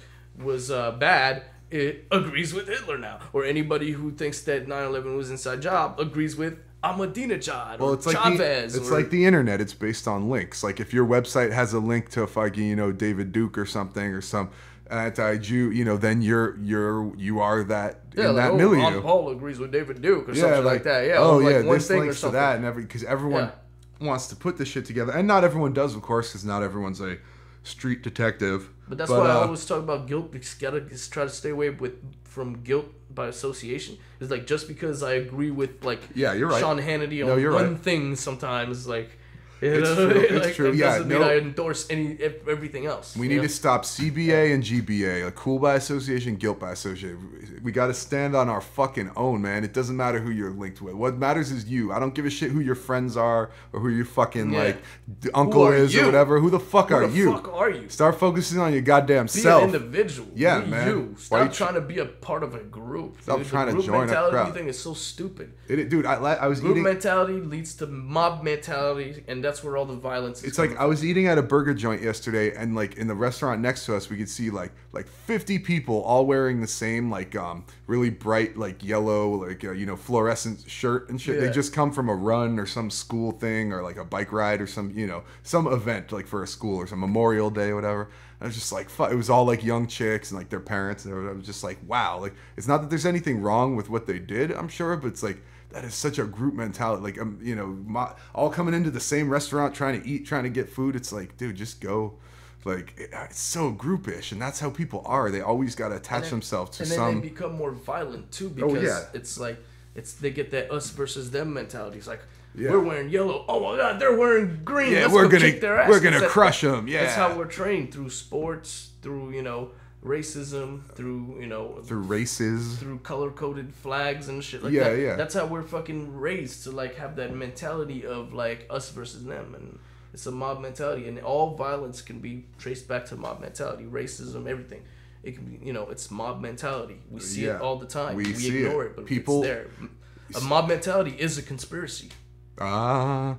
bad, it agrees with Hitler now. Or anybody who thinks that 9/11 was inside job agrees with Ahmadinejad or Chavez. It's like the internet. It's based on links. Like if your website has a link to fucking, David Duke or something, or some anti-Jew, then you are that in that milieu. Ron Paul agrees with David Duke or something like that. Yeah. This links to that, and because everyone wants to put this shit together, and not everyone does, of course, because not everyone's a street detective. But that's why I always talk about guilt. Because you gotta try to stay away from guilt by association. It's like, just because I agree with you're right. Sean Hannity on one thing, sometimes it's true. It doesn't mean I endorse everything else. We need to stop CBA and GBA, like cool by association, guilt by association. We got to stand on our fucking own, man. It doesn't matter who you're linked with. What matters is you. I don't give a shit who your friends are or who your fucking uncle is or whatever. Who the fuck are you? Who the fuck are you? Start focusing on your goddamn self. Be an individual. Yeah, be man. You. Stop trying to be a part of a group. Stop trying to join a crowd. The group mentality thing is so stupid. Dude, I was group mentality leads to mob mentality, and that's where all the violence. It's like I was eating at a burger joint yesterday, and in the restaurant next to us, we could see like 50 people all wearing the same really bright yellow fluorescent shirt and shit. Yeah. They just come from a run or some school thing or a bike ride or some event for a school or some Memorial Day or whatever. And I was just like, fuck. It was all young chicks and their parents, and I was just like, wow. It's not that there's anything wrong with what they did, I'm sure, but it's that is such a group mentality. All coming into the same restaurant, trying to eat, trying to get food. It's like, dude, just go. It's so groupish, and that's how people are. They always got to attach themselves to some. And then they become more violent too, because they get that us versus them mentality. It's like, we're wearing yellow. Oh my God, they're wearing green. Yeah, Let's kick their ass. We're gonna crush them. Yeah, that's how we're trained, through sports, through racism, through races, through color-coded flags and shit that. Yeah. That's how we're fucking raised, to have that mentality of us versus them, and it's a mob mentality, and all violence can be traced back to mob mentality, racism, everything. It can be, it's mob mentality. We see it all the time. We ignore it, but it's there. A mob mentality is a conspiracy. It's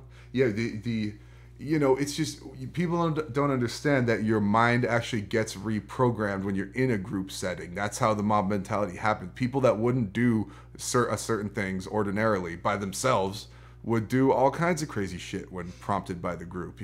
just people don't understand that your mind actually gets reprogrammed when you're in a group setting. That's how the mob mentality happens. People that wouldn't do certain things ordinarily by themselves would do all kinds of crazy shit when prompted by the group,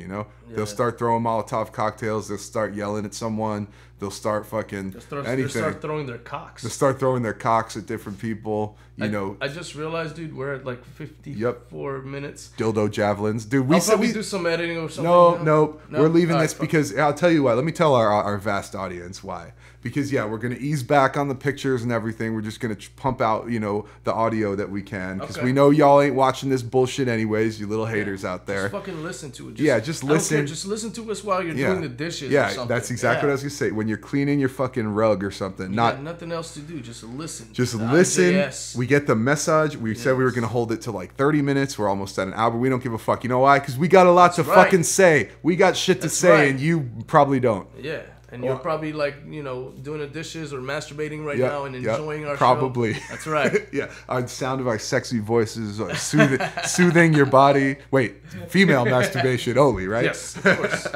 They'll start throwing Molotov cocktails. They'll start yelling at someone. They'll start fucking anything. They'll start throwing their cocks. They'll start throwing their cocks at different people, I just realized, dude, we're at 54 minutes. Dildo javelins. Dude, we do some editing or something. No. We're leaving this because I'll tell you why. Let me tell our vast audience why. Because, we're going to ease back on the pictures and everything. We're just going to pump out, the audio that we can. Because we know y'all ain't watching this bullshit bullshit anyways, you little haters out there. Just fucking listen to it. Just listen. Just listen to us while you're doing the dishes or something. That's exactly what I was going to say. When you're cleaning your fucking rug or something. You got nothing else to do. Just listen. Just listen. IJS. We get the message. We said we were going to hold it to like 30 minutes. We're almost at an hour. We don't give a fuck. You know why? Because we got a lot to fucking say. We got shit to say, and you probably don't. Yeah. And you're probably like, you know, doing the dishes or masturbating right now and enjoying our probably. show. That's right. Yeah. Our sound of our sexy voices, soothing your body. Wait, female masturbation only, right? Yes, of course.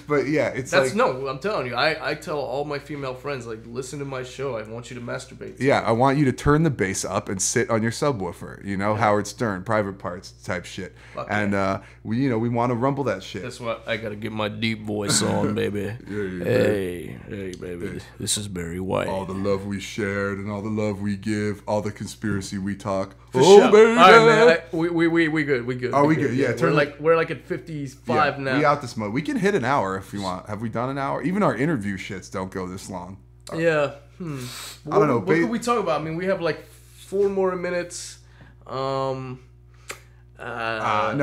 But yeah, no, I'm telling you, I tell all my female friends, like, listen to my show. I want you to masturbate. Yeah, I want you to turn the bass up and sit on your subwoofer. You know, Howard Stern, Private Parts type shit. Fuck and we want to rumble that shit. That's why I gotta get my deep voice on, baby. Hey, baby, this is Barry White. All the love we shared and all the love we give, all the conspiracy we talk. Sure. Baby! All right, man. We good. Oh, we good. Yeah, we're like at 55 now. We out this mode. We can hit an hour if you want. Have we done an hour? Even our interview shits don't go this long. Yeah. I don't know. What could we talk about? I mean, we have like 4 more minutes. No,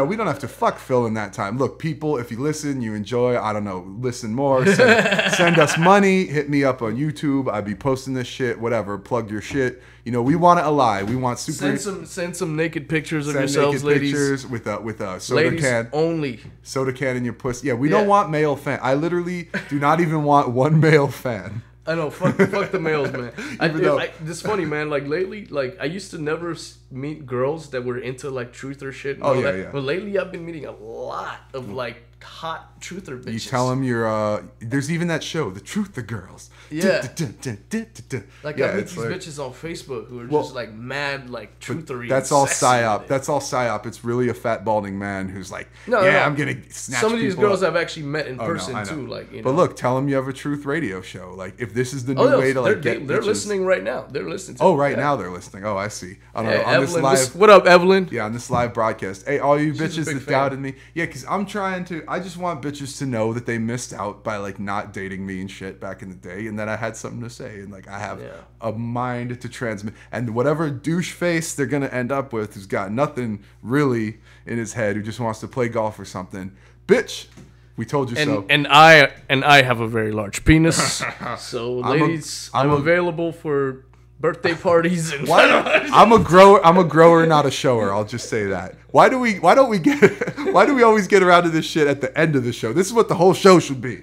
we don't have to fuck Phil in that time. Look, people, if you listen, you enjoy, I don't know, listen more, send us money, hit me up on YouTube. I'd be posting this shit, whatever, plug your shit. You know, we want it alive. We want super. Send some naked pictures of yourselves, ladies. Pictures with a soda ladies can. Only. Soda can in your pussy. Yeah, we don't want male fan. I literally do not even want one male fan. I know, fuck the males, man. It's funny, man. Like lately, like I used to never meet girls that were into like truther shit. And all that. Yeah. But lately, I've been meeting a lot of like hot truther bitches. You tell them you're. There's even that show, The Truth the Girls. Yeah. Like I meet these bitches on Facebook who are just like mad, like truthery. That's all psyop. That's all psyop. It's really a fat balding man who's like, I'm gonna snatch. Some of these people girls up. I've actually met in person too. Like, you know. But look, tell them you have a truth radio show. Like, if this is the new way to like get. They're listening right now. They're listening. Now they're listening. Oh, I see. I don't know. On Evelyn, this live. What up, Evelyn? Yeah, on this live broadcast. Hey, all you bitches that doubted me. Yeah, because I'm trying to. I just want bitches to know that they missed out by like not dating me and shit back in the day, and that I had something to say, and like I have a mind to transmit, and whatever douche face they're gonna end up with, who's got nothing really in his head, who just wants to play golf or something, bitch. We told you so. And I have a very large penis, so ladies, I'm available for birthday parties and I'm a grower, not a shower. I'll just say that. Why do we always get around to this shit at the end of the show? This is what the whole show should be.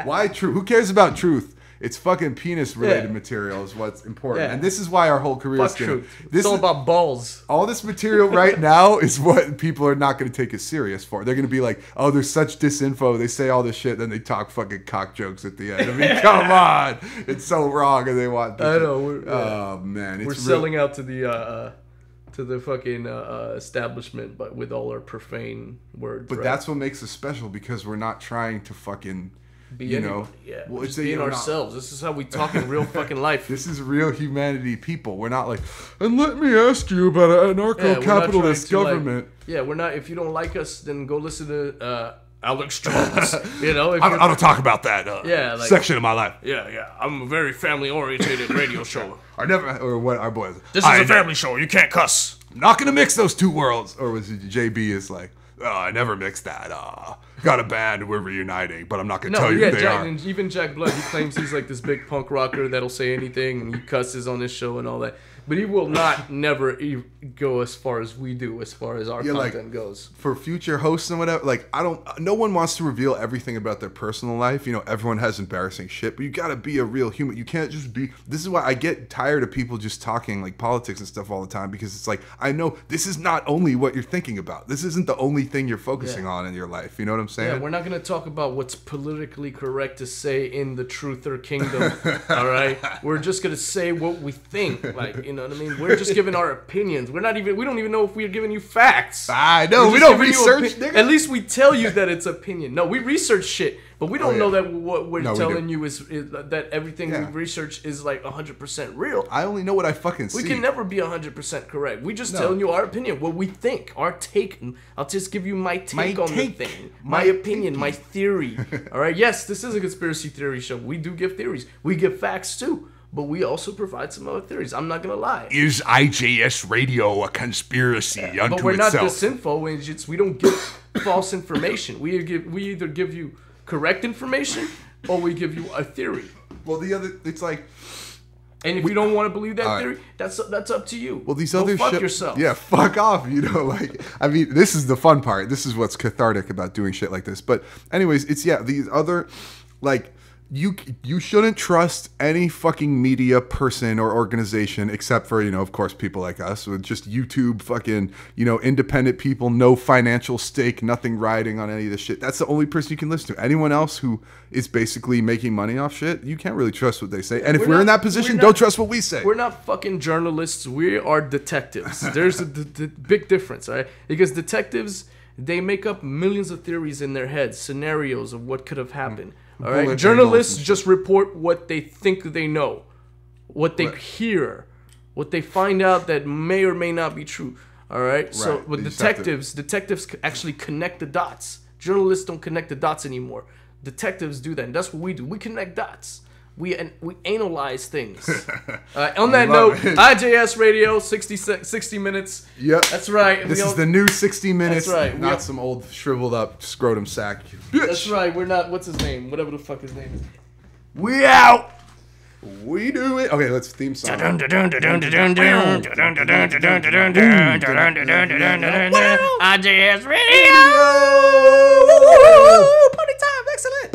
Why truth? Who cares about truth? It's fucking penis related material is what's important. Yeah. And this is why our whole career is truth. It's all about balls. All this material right now is what people are not going to take us serious for. They're going to be like, oh, there's such disinfo. They say all this shit, then they talk fucking cock jokes at the end. I mean, come on. It's so wrong, and they want this. I know. Oh, man. We're selling out to the fucking establishment, but with all our profane words. But that's what makes us special, because we're not trying to fucking... Well, it's being ourselves. This is how we talk in real fucking life. This is real humanity, people. We're not like, and let me ask you about an anarcho-capitalist government. We're not. If you don't like us, then go listen to Alex Jones. You know, I don't talk about that section of my life. Yeah. I'm a very family-oriented radio show. Or what our boys. This is a family show. You can't cuss. I'm not gonna mix those two worlds. Or was it JB is like, oh, I never mixed that. Got a band, we're reuniting, but I'm not going to tell you who they are. And even Jack Blood, he claims he's like this big punk rocker that'll say anything, and he cusses on his show and all that. But he will never go as far as we do, as far as our content goes. For future hosts and whatever, like, no one wants to reveal everything about their personal life. You know, everyone has embarrassing shit, but you got to be a real human. You can't just be, this is why I get tired of people just talking like politics and stuff all the time, because it's like, I know this is not only what you're thinking about. This isn't the only thing you're focusing on in your life. You know what I'm saying? Yeah, we're not going to talk about what's politically correct to say in the truther kingdom. All right? We're just going to say what we think. Like, you know what I mean? We're just giving our opinions. We don't even know if we're giving you facts. I know. We don't research. At least we tell you that it's opinion. No, we research shit. But we don't know that what we're telling you is that everything we research is like 100% real. I only know what I fucking see. We can never be 100% correct. We just telling you our opinion, what we think, our take. I'll just give you my take on the thing. My opinion, my theory. All right? Yes, this is a conspiracy theory show. We do give theories. We give facts too. but we also provide some other theories. I'm not gonna lie. Is IJS radio a conspiracy unto But we're not itself? disinfo agents. We don't give false information. We either give you correct information or we give you a theory. Well, it's like, and if you don't want to believe that theory, that's up to you. Well, these Go other fuck yourself. Yeah, fuck off. Like, I mean, this is the fun part. This is what's cathartic about doing shit like this. But anyways, it's these other, like, you shouldn't trust any fucking media person or organization except for, of course, people like us with just YouTube fucking, independent people, no financial stake, nothing riding on any of this shit. That's the only person you can listen to. Anyone else who is basically making money off shit, you can't really trust what they say. And if we're in that position, don't trust what we say. We're not fucking journalists. We are detectives. There's a big difference, all right? Because detectives, they make up millions of theories in their heads, scenarios of what could have happened. All right. Journalists just report what they think they know, what they hear, what they find out that may or may not be true. All right. So with detectives actually connect the dots. Journalists don't connect the dots anymore. Detectives do that, and that's what we do. We connect dots. We analyze things. On that note, IJS Radio, 60 minutes. Yep. That's right. This is the new 60 minutes. That's right. Not some old shriveled up scrotum sack. That's right. We're not. What's his name? Whatever the fuck his name is. We out. We do it. Okay, let's theme song. IJS Radio. Party time. Excellent.